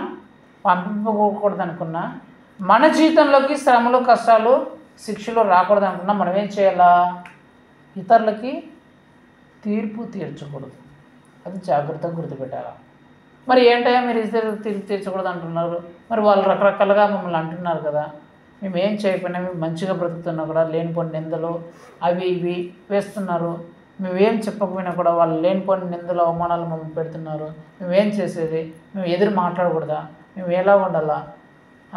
పంపించకూడదనుకున్నా, మన జీవితంలోకి శ్రమలు, కష్టాలు, శిక్షలు రాకూడదనుకున్నా మనం ఏం చేయాలా? ఇతరులకి తీర్పు తీర్చకూడదు. అది జాగ్రత్తగా గుర్తుపెట్టాలా. మరి ఏంటయ్యా మీరు ఇతరులకు తీర్పు తీర్చకూడదు అంటున్నారు? మరి వాళ్ళు రకరకాలుగా మమ్మల్ని అంటున్నారు కదా, మేము ఏం చేయకపోయినా, మేము మంచిగా బ్రతుకుతున్నా కూడా లేనిపోని నిందలు అవి ఇవి వేస్తున్నారు, మేమేం చెప్పకపోయినా కూడా వాళ్ళు లేనిపోని నిందలు, అవమానాలు మమ్మల్ని పెడుతున్నారు, మేమేం చేసేది? మేము ఎదురు మాట్లాడకూడదా? మేము ఎలా ఉండాలా?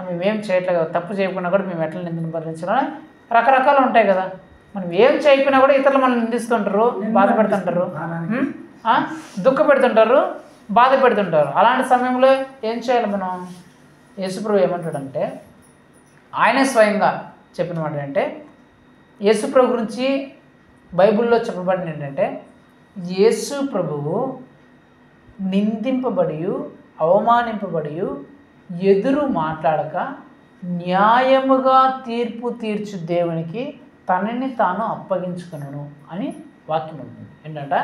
మేమేం చేయట్లేదు కదా, తప్పు చేయకపోయినా కూడా మేము ఎట్లా నిందను భరించాలని రకరకాలు ఉంటాయి కదా. మనం ఏం చేయకపోయినా కూడా ఇతరులు మనల్ని నిందిస్తుంటారు, బాధ పెడుతుంటారు, దుఃఖ పెడుతుంటారు, బాధ పెడుతుంటారు. అలాంటి సమయంలో ఏం చేయాలి మనం? యేసుప్రభు ఏమంటాడంటే, ఆయనే స్వయంగా చెప్పిన మాట ఏంటంటే, యేసుప్రభు గురించి బైబిల్లో చెప్పబడిన ఏంటంటే, యేసు ప్రభువు నిందింపబడి, అవమానింపబడి, ఎదురు మాట్లాడక న్యాయముగా తీర్పు తీర్చు దేవునికి తనని తాను అప్పగించుకును అని వాక్యం ఉంటుంది. ఏంటంట,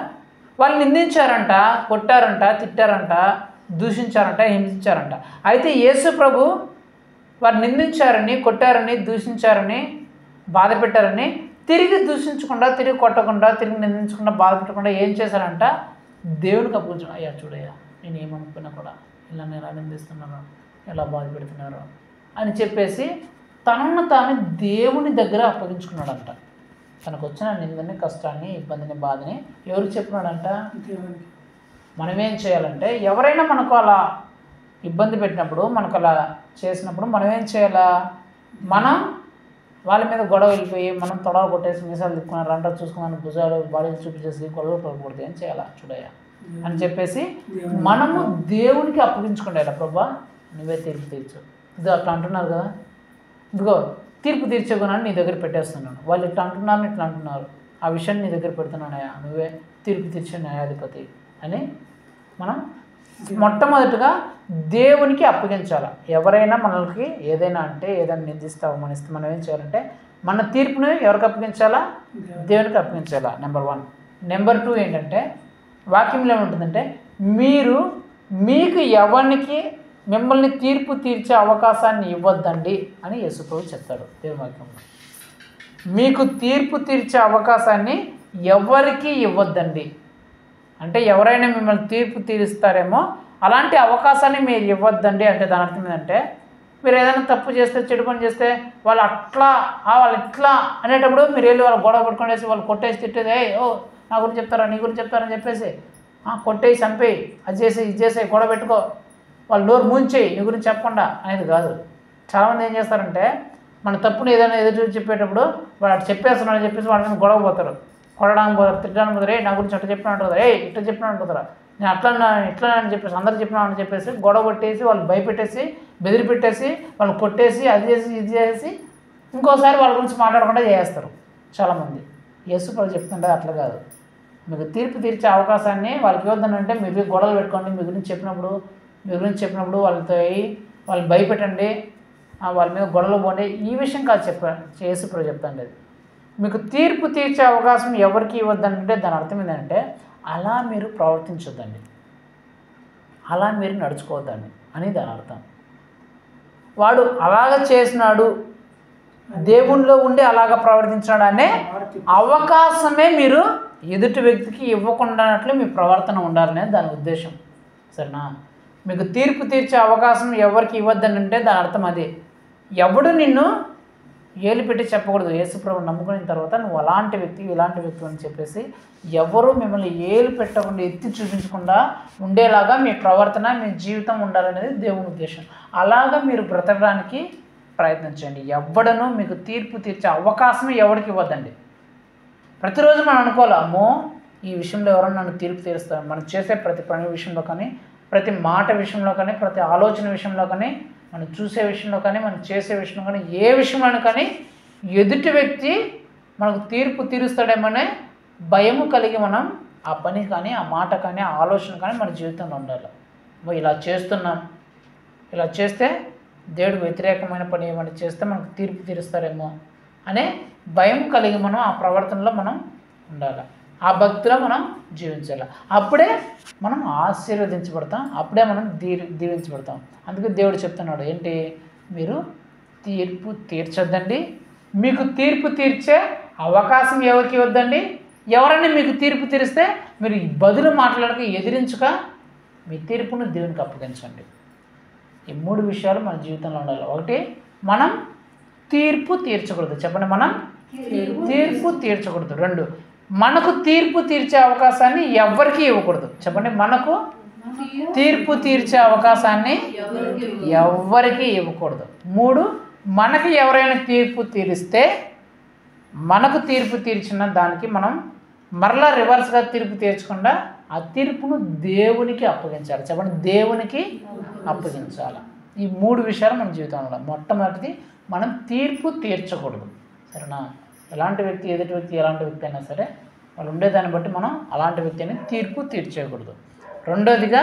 వాళ్ళు నిందించారంట, కొట్టారంట, తిట్టారంట, దూషించారంట, హింసించారంట. అయితే యేసు ప్రభు వారు నిందించారని, కొట్టారని, దూషించారని, బాధ పెట్టారని తిరిగి దూషించకుండా, తిరిగి కొట్టకుండా, తిరిగి నిందించకుండా, బాధ పెట్టకుండా ఏం చేశారంట? దేవునికి అప్పగించారు. అయ్యా చూడయ్యా, నేను ఏమనుకున్నా కూడా ఇలా నేను ఎలా నిందిస్తున్నాను, ఎలా బాధ పెడుతున్నారు అని చెప్పేసి తనను తాను దేవుని దగ్గర అప్పగించుకున్నాడంట. తనకు వచ్చిన నిందని, కష్టాన్ని, ఇబ్బందిని, బాధని ఎవరికి చెప్పినాడంట? దేవునికి. మనమేం చేయాలంటే, ఎవరైనా మనకు అలా ఇబ్బంది పెట్టినప్పుడు, మనకు అలా చేసినప్పుడు మనం ఏం చేయాలా? మనం వాళ్ళ మీద గొడవ వెళ్ళిపోయి మనం తొడవ కొట్టేసి మీసాలు తిప్పుకున్నారు, రంట చూసుకున్నాను, భుజాలు బాడీలు చూపించేసి గొడవ పడకూడదు, ఏం చేయాలా చూడయ్యా అని చెప్పేసి మనము దేవునికి అప్పగించుకుంటా. ప్రభా నువ్వే తీర్పు తీర్చు. ఇది అట్లా అంటున్నారు కదా, ఇదిగో తీర్పు తీర్చే గుణాన్ని నీ దగ్గర పెట్టేస్తున్నాను, వాళ్ళు ఇట్లా అంటున్నారు, ఇట్లా అంటున్నారు, ఆ విషయాన్ని నీ దగ్గర పెడుతున్నానయ్యా, నువ్వే తీర్పు తీర్చే న్యాయాధిపతి అని మనం మొట్టమొదటిగా దేవునికి అప్పగించాలి. ఎవరైనా మనకి ఏదైనా అంటే, ఏదైనా నిందిస్తే, అవమానిస్తే మనం ఏం చేయాలంటే మన తీర్పుని ఎవరికి అప్పగించాలా? దేవునికి అప్పగించాలా. నెంబర్ 1. నెంబర్ 2 ఏంటంటే, వాక్యంలో ఏముంటుందంటే, మీకు ఎవరికి మిమ్మల్ని తీర్పు తీర్చే అవకాశాన్ని ఇవ్వద్దండి అని యేసుప్రభు చెప్తాడు దేవుని వాక్యంలో. మీకు తీర్పు తీర్చే అవకాశాన్ని ఎవరికి ఇవ్వద్దండి అంటే, ఎవరైనా మిమ్మల్ని తీర్పు తీరుస్తారేమో అలాంటి అవకాశాన్ని మీరు ఇవ్వద్దండి అంటే దాని అర్థం ఏంటంటే, మీరు ఏదైనా తప్పు చేస్తే, చెడు పని చేస్తే వాళ్ళు అట్లా వాళ్ళు ఇట్లా అనేటప్పుడు మీరు వెళ్ళి వాళ్ళు గొడవ పట్టుకునేసి వాళ్ళు కొట్టేసి తిట్టేది, ఓ నా గురించి చెప్తారా, నీ గురించి చెప్తారని చెప్పేసి కొట్టేసి చంపేయి, అది చేసి ఇది చేసి గొడవ పెట్టుకో, వాళ్ళు నోరు మూంచేయి నీ గురించి చెప్పకుండా అనేది కాదు. చాలామంది ఏం చేస్తారంటే మన తప్పుని ఏదైనా ఎదురు చెప్పేటప్పుడు వాడు అటు చెప్పేస్తున్నాడని చెప్పేసి వాళ్ళ మీద గొడవ పోతారు, కొట్టడానికి పోతారు, తిట్టడానికి పోతారు, నా గురించి అట్లా చెప్పినా అంటారు, ఇట్లా చెప్పినా అంటారా, నేను ఇట్లా అని చెప్పేసి అందరు చెప్పినా అని చెప్పేసి గొడవ పెట్టేసి వాళ్ళు భయపెట్టేసి బెదిరి పెట్టేసి వాళ్ళు కొట్టేసి అది చేసి ఇది చేసి ఇంకోసారి వాళ్ళ గురించి మాట్లాడకుండా చేస్తారు చాలామంది. యేసుప్రభు చెప్తుంటే అట్లా కాదు. మీకు తీర్పు తీర్చే అవకాశాన్ని వాళ్ళకి ఇవ్వద్దనంటే మీరు గొడవలు పెట్టుకోండి, మీ గురించి చెప్పినప్పుడు వాళ్ళతో వాళ్ళని భయపెట్టండి, వాళ్ళ మీద గొడవలు పోండి, ఈ విషయం కాదు యేసుప్రభు చెప్తాండి. అది మీకు తీర్పు తీర్చే అవకాశం ఎవరికి ఇవ్వద్దంటే దాని అర్థం ఏంటంటే అలా మీరు ప్రవర్తించొద్దండి, అలా మీరు నడుచుకోవద్దండి అని దాని అర్థం. వాడు అలాగ చేసినాడు, దేవునిలో ఉండి అలాగ ప్రవర్తించినాడు అనే అవకాశమే మీరు ఎదుటి వ్యక్తికి ఇవ్వకుండానట్లు మీ ప్రవర్తన ఉండాలనే దాని ఉద్దేశం. సరేనా? మీకు తీర్పు తీర్చే అవకాశం ఎవరికి ఇవ్వద్దని అంటే దాని అర్థం అదే. ఎవడు నిన్ను ఏలు పెట్టి చెప్పకూడదు. యేసుప్రభుని నమ్ముకున్న తర్వాత నువ్వు అలాంటి వ్యక్తి ఇలాంటి వ్యక్తి అని చెప్పేసి ఎవరు మిమ్మల్ని ఏలు పెట్టకుండా ఎత్తి చూపించకుండా ఉండేలాగా మీ ప్రవర్తన మీ జీవితం ఉండాలనేది దేవుని ఉద్దేశం. అలాగా మీరు బ్రతకడానికి ప్రయత్నించండి. ఎవడను మీకు తీర్పు తీర్చే అవకాశం ఎవరికి ఇవ్వద్దండి. ప్రతిరోజు మనం అనుకోవాలి, అమ్మో ఈ విషయంలో ఎవరైనా నన్ను తీర్పు తీరుస్తారు. మనం చేసే ప్రతి పని విషయంలో కానీ, ప్రతి మాట విషయంలో కానీ, ప్రతి ఆలోచన విషయంలో కానీ, మనం చూసే విషయంలో కానీ, మనం చేసే విషయంలో కానీ, ఏ విషయంలో కానీ ఎదుటి వ్యక్తి మనకు తీర్పు తీరుస్తాడేమనే భయము కలిగి మనం ఆ పని కానీ, ఆ మాట కానీ, ఆ ఆలోచన కానీ మన జీవితంలో ఉండాలి. ఇలా చేస్తున్నాం, ఇలా చేస్తే దేవుడు వ్యతిరేకమైన పని ఏమైనా చేస్తే మనకు తీర్పు తీరుస్తారేమో అనే భయం కలిగి మనం ఆ ప్రవర్తనలో మనం ఉండాలి, ఆ భక్తిలో మనం జీవించాలి. అప్పుడే మనం ఆశీర్వదించబడతాం, అప్పుడే మనం దీవించబడతాం. అందుకే దేవుడు చెప్తున్నాడు ఏంటి, మీరు తీర్పు తీర్చొద్దండి, మీకు తీర్పు తీర్చే అవకాశం ఎవరికి ఇవ్వద్దండి. ఎవరైనా మీకు తీర్పు తీరిస్తే మీరు బదులు మాట్లాడక ఎదిరించుక మీ తీర్పును దేవునికి అప్పగించండి. ఈ 3 విషయాలు మన జీవితంలో ఉండాలి. ఒకటి, మనం తీర్పు తీర్చకూడదు. చెప్పండి, మనం తీర్పు తీర్చకూడదు. 2, మనకు తీర్పు తీర్చే అవకాశాన్ని ఎవరికి ఇవ్వకూడదు. చెప్పండి, మనకు తీర్పు తీర్చే అవకాశాన్ని ఎవరికి ఇవ్వకూడదు. 3, మనకి ఎవరైనా తీర్పు తీరిస్తే మనకు తీర్పు తీర్చిన దానికి మనం మరలా రివర్స్గా తీర్పు తీర్చకుండా ఆ తీర్పును దేవునికి అప్పగించాలి. చెప్పండి, దేవునికి అప్పగించాలి. ఈ 3 విషయాలు మన జీవితంలో. మొట్టమొదటిది, మనం తీర్పు తీర్చకూడదు. సరేనా? ఎలాంటి వ్యక్తి, ఎదుటి వ్యక్తి ఎలాంటి వ్యక్తి అయినా సరే వాళ్ళు ఉండేదాన్ని బట్టి మనం అలాంటి వ్యక్తిని తీర్పు తీర్చేయకూడదు. రెండోదిగా,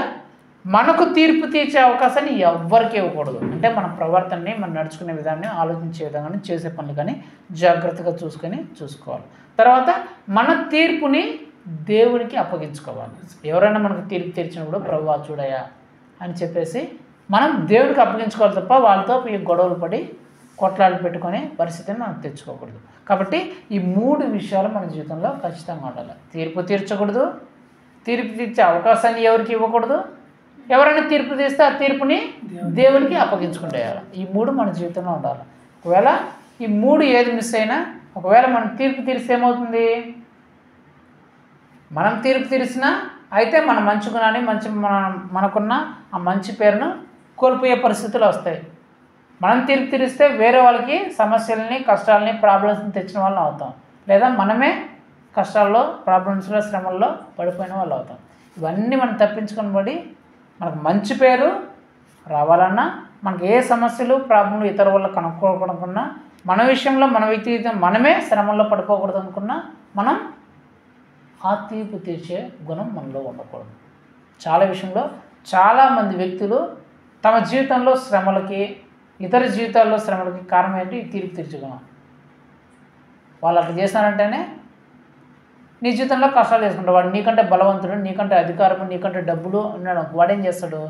మనకు తీర్పు తీర్చే అవకాశాన్ని ఎవ్వరికి ఇవ్వకూడదు. అంటే మన ప్రవర్తనని, మనం నడుచుకునే విధాన్ని, ఆలోచించే విధాన్ని, చేసే పనులు కానీ జాగ్రత్తగా చూసుకోవాలి. తర్వాత మన తీర్పుని దేవునికి అప్పగించుకోవాలి. ఎవరైనా మనకు తీర్పు తీర్చినప్పుడు ప్రభువా చూడయా అని చెప్పేసి మనం దేవుడికి అప్పగించుకోవాలి తప్ప వాళ్ళతో ఈ గొడవలు పడి కొట్లాటలు పెట్టుకునే పరిస్థితిని మనం తెచ్చుకోకూడదు. కాబట్టి ఈ 3 విషయాలు మన జీవితంలో ఖచ్చితంగా ఉండాలి. తీర్పు తీర్చకూడదు, తీర్పు తీర్చే అవకాశాన్ని ఎవరికి ఇవ్వకూడదు, ఎవరైనా తీర్పు తీస్తే ఆ తీర్పుని దేవునికి అప్పగించుకుంటేయాలి. ఈ 3 మన జీవితంలో ఉండాలి. ఒకవేళ ఈ 3 ఏది మిస్ అయినా, ఒకవేళ మనం తీర్పు తీరిస్తే ఏమవుతుంది, మనం తీర్పు తీర్చినా అయితే మన మంచి గుణాన్ని, మనకున్న ఆ మంచి పేరును కోల్పోయే పరిస్థితులు వస్తాయి. మనం తీర్పు తీరిస్తే వేరే వాళ్ళకి సమస్యలని, కష్టాలని, ప్రాబ్లమ్స్ని తెచ్చిన వాళ్ళని అవుతాం, లేదా మనమే కష్టాల్లో, ప్రాబ్లమ్స్లో, శ్రమల్లో పడిపోయిన వాళ్ళు అవుతాం. ఇవన్నీ మనం తప్పించుకొని పడి మనకు మంచి పేరు రావాలన్నా, మనకు ఏ సమస్యలు, ప్రాబ్లంలు ఇతర వాళ్ళు కనుక్కోకూడదనుకున్నా, మన విషయంలో మన వ్యక్తిగతం మనమే శ్రమల్లో పడిపోకూడదు అనుకున్నా మనం ఆ తీర్పు తీర్చే గుణం మనలో ఉండకూడదు. చాలా విషయంలో చాలామంది వ్యక్తులు తమ జీవితంలో శ్రమలకి, ఇతర జీవితాల్లో శ్రమలకి కారణం ఏంటి, ఈ తీర్పు తీర్చే గుణం. వాళ్ళు అట్లా చేశారంటేనే నీ జీవితంలో కష్టాలు చేసుకుంటాడు. వాడు నీకంటే బలవంతుడు, నీకంటే అధికారము, నీకంటే డబ్బులు అన్నాడు. వాడేం చేస్తాడు,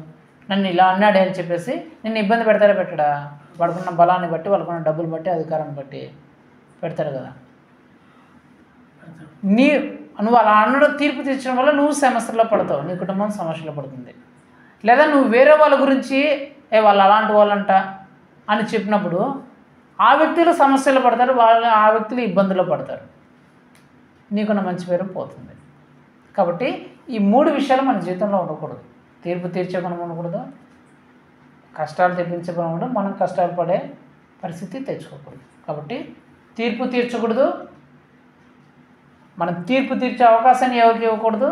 నన్ను ఇలా అన్నాడే అని చెప్పేసి నిన్ను ఇబ్బంది పెడతారా పెట్టడా? వాడుకున్న బలాన్ని బట్టి, వాళ్ళకున్న డబ్బులు బట్టి, అధికారాన్ని బట్టి పెడతారు కదా. నువ్వు అలా అనడం తీర్పు తీర్చడం వల్ల నువ్వు సమస్యల్లో పడతావు, నీ కుటుంబం సమస్యలో పడుతుంది. లేదా నువ్వు వేరే వాళ్ళ గురించి వాళ్ళు అలాంటి వాళ్ళంట, అని చెప్పినప్పుడు ఆ వ్యక్తులు సమస్యలు పడతారు, ఆ వ్యక్తులు ఇబ్బందులు పడతారు, నీకున్న మంచి పేరు పోతుంది. కాబట్టి ఈ 3 విషయాలు మన జీవితంలో ఉండకూడదు. తీర్పు తీర్చే గుణం ఉండకూడదు, కష్టాలు తెప్పించే గుణం ఉండదు, మనం కష్టాలు పడే పరిస్థితి తెచ్చుకోకూడదు. కాబట్టి తీర్పు తీర్చకూడదు, మనం తీర్పు తీర్చే అవకాశాన్ని ఎవరికి ఇవ్వకూడదు,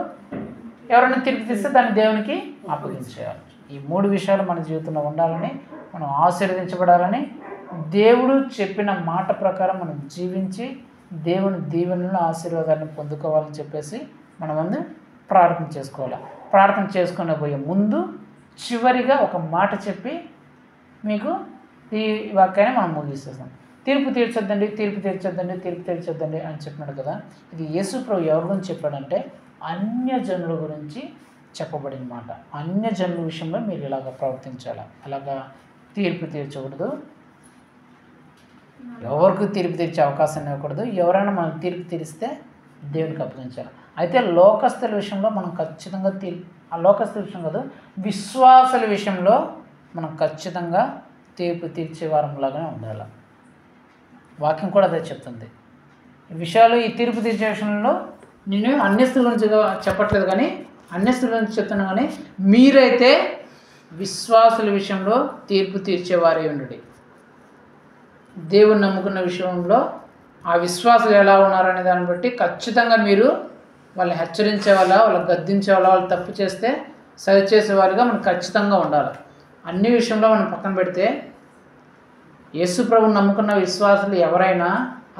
ఎవరైనా తీర్పు తీస్తే దాన్ని దేవునికి అప్పగించేయాలి. ఈ 3 విషయాలు మన జీవితంలో ఉండాలని, మనం ఆశీర్వదించబడాలని, దేవుడు చెప్పిన మాట ప్రకారం మనం జీవించి దేవుని దీవెనలను ఆశీర్వాదాన్ని పొందుకోవాలని చెప్పేసి మనం ముందు ప్రార్థన చేసుకోవాలి. ప్రార్థన చేసుకునే పోయే ముందు చివరిగా ఒక మాట చెప్పి మీకు ఈ వాక్యాన్ని మనం ముగిస్తాం. తీర్పు తీర్చొద్దండి, తీర్పు తీర్చొద్దండి, తీర్పు తీర్చొద్దండి అని చెప్పినాడు కదా. ఇది యేసు ప్రభు ఎవరి గురించి చెప్పాడంటే అన్యజనుల గురించి చెప్పబడిన మాట. అన్యజనుల విషయంలో మీరు ఇలాగ ప్రవర్తించాలి, అలాగా తీర్పు తీర్చకూడదు, ఎవరికి తీర్పు తీర్చే అవకాశం ఇవ్వకూడదు, ఎవరైనా మనం తీర్పు తీరిస్తే దేవునికి అప్పగించాలి. అయితే లోకస్తుల విషయంలో మనం ఖచ్చితంగా ఆ లోకస్తుల విషయం కాదు, విశ్వాసుల విషయంలో మనం ఖచ్చితంగా తీర్పు తీర్చే వారంలాగానే ఉండాలి. వాక్యం కూడా అదే చెప్తుంది. ఈ విషయాలు, ఈ తీర్పు తీర్చే విషయంలో నేను అన్యస్తుల గురించి చెప్పట్లేదు, కానీ అన్యస్తుల గురించి చెప్తున్నా. కానీ మీరైతే విశ్వాసుల విషయంలో తీర్పు తీర్చేవారే ఉండండి. దేవుని నమ్ముకున్న విషయంలో ఆ విశ్వాసులు ఎలా ఉన్నారనే దాన్ని బట్టి ఖచ్చితంగా మీరు వాళ్ళని హెచ్చరించే వాళ్ళని గద్దించే వాళ్ళు తప్పు చేస్తే సరిచేసేవారుగా మనం ఖచ్చితంగా ఉండాలి. అన్ని విషయంలో మనం పక్కన పెడితే యేసు ప్రభువుని నమ్ముకున్న విశ్వాసులు ఎవరైనా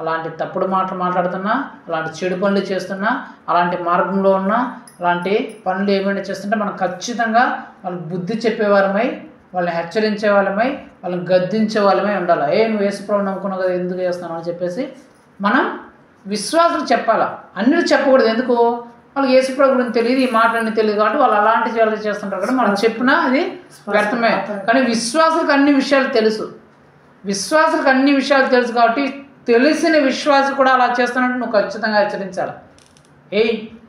అలాంటి తప్పుడు మాటలు మాట్లాడుతున్నా, అలాంటి చెడు పనులు చేస్తున్నా, అలాంటి మార్గంలో ఉన్నా, అలాంటి పనులు ఏమైనా చేస్తుంటే మనం ఖచ్చితంగా వాళ్ళకి బుద్ధి చెప్పేవారమై, వాళ్ళని హెచ్చరించే వాళ్ళమై, వాళ్ళని గద్దించే వాళ్ళమై ఉండాలి. నువ్వు యేసు ప్రభువుని నమ్ముకున్నావు కదా, ఎందుకు చేస్తున్నావు అని చెప్పేసి మనం విశ్వాసులు చెప్పాలా. అన్నీ చెప్పకూడదు. ఎందుకు? వాళ్ళకి యేసు ప్రభు గురించి తెలియదు, ఈ మాటలన్నీ తెలియదు కాబట్టి వాళ్ళు అలాంటి వాళ్ళు చేస్తుంటారు కదా. మనం చెప్పినా అది వ్యర్థమే. కానీ విశ్వాసులకు అన్ని విషయాలు తెలుసు. విశ్వాసులకు అన్ని విషయాలు తెలుసు కాబట్టి తెలిసిన విశ్వాసం కూడా అలా చేస్తున్నట్టు నువ్వు ఖచ్చితంగా హెచ్చరించాలి.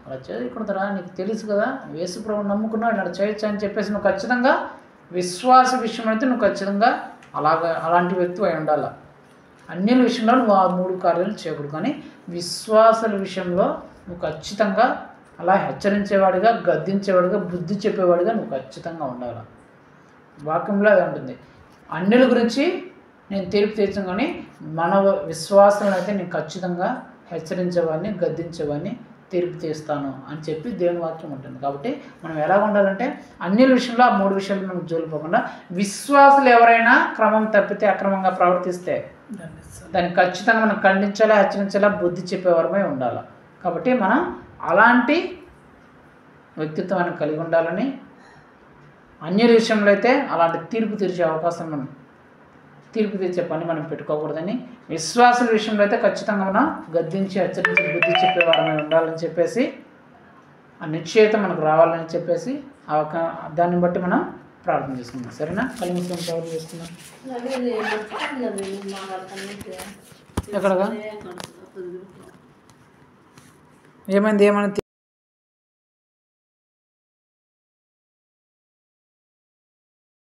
అలా చేయకూడదురా, నీకు తెలుసు కదా, యేసు ప్రభువుని నమ్ముకున్నావు, ఇలా చేయొచ్చు అని చెప్పేసి నువ్వు ఖచ్చితంగా విశ్వాస విషయం అయితే నువ్వు ఖచ్చితంగా అలాంటి వ్యక్తి అయి ఉండాలి. అన్ని విషయంలో నువ్వు ఆ 3 కార్యాలు చేయకూడదు. కానీ విశ్వాసాల విషయంలో నువ్వు ఖచ్చితంగా అలా హెచ్చరించేవాడిగా, గద్దించేవాడిగా, బుద్ధి చెప్పేవాడిగా నువ్వు ఖచ్చితంగా ఉండాలి. వాక్యంలో అది ఉంటుంది. అన్యుల గురించి నేను తీర్పు తీర్చాను, కానీ మన విశ్వాసాలను అయితే నేను ఖచ్చితంగా హెచ్చరించేవాడిని, గద్దించేవాడిని, తీర్పు తీస్తాను అని చెప్పి దేవుని వాక్యం ఉంటుంది. కాబట్టి మనం ఎలా ఉండాలంటే అన్యుల విషయంలో ఆ 3 విషయాలు మనం జోలిపోకుండా, విశ్వాసులు ఎవరైనా క్రమం తప్పితే, అక్రమంగా ప్రవర్తిస్తే దాన్ని ఖచ్చితంగా మనం ఖండించాలా, హెచ్చరించాలా, బుద్ధి చెప్పేవారమై ఉండాలి. కాబట్టి మనం అలాంటి వ్యక్తిత్వాన్ని కలిగి ఉండాలని, అన్యుల విషయంలో అయితే అలాంటి తీర్పు తీర్చే అవకాశం మనం తీర్పు తీర్చే పని మనం పెట్టుకోకూడదని, విశ్వాసుల విషయంలో అయితే ఖచ్చితంగా మనం గద్దించి, హెచ్చరించి, బుద్ధి చెప్పేవారమై ఉండాలని చెప్పేసి, ఆ నిశ్చయత మనకు రావాలని చెప్పేసి దాన్ని బట్టి మనం ప్రార్థన చేసుకుందాం. సరేనా? కలిమితం ప్రార్థన చేసుకుందాం. ఎక్కడగా ఏమైంది?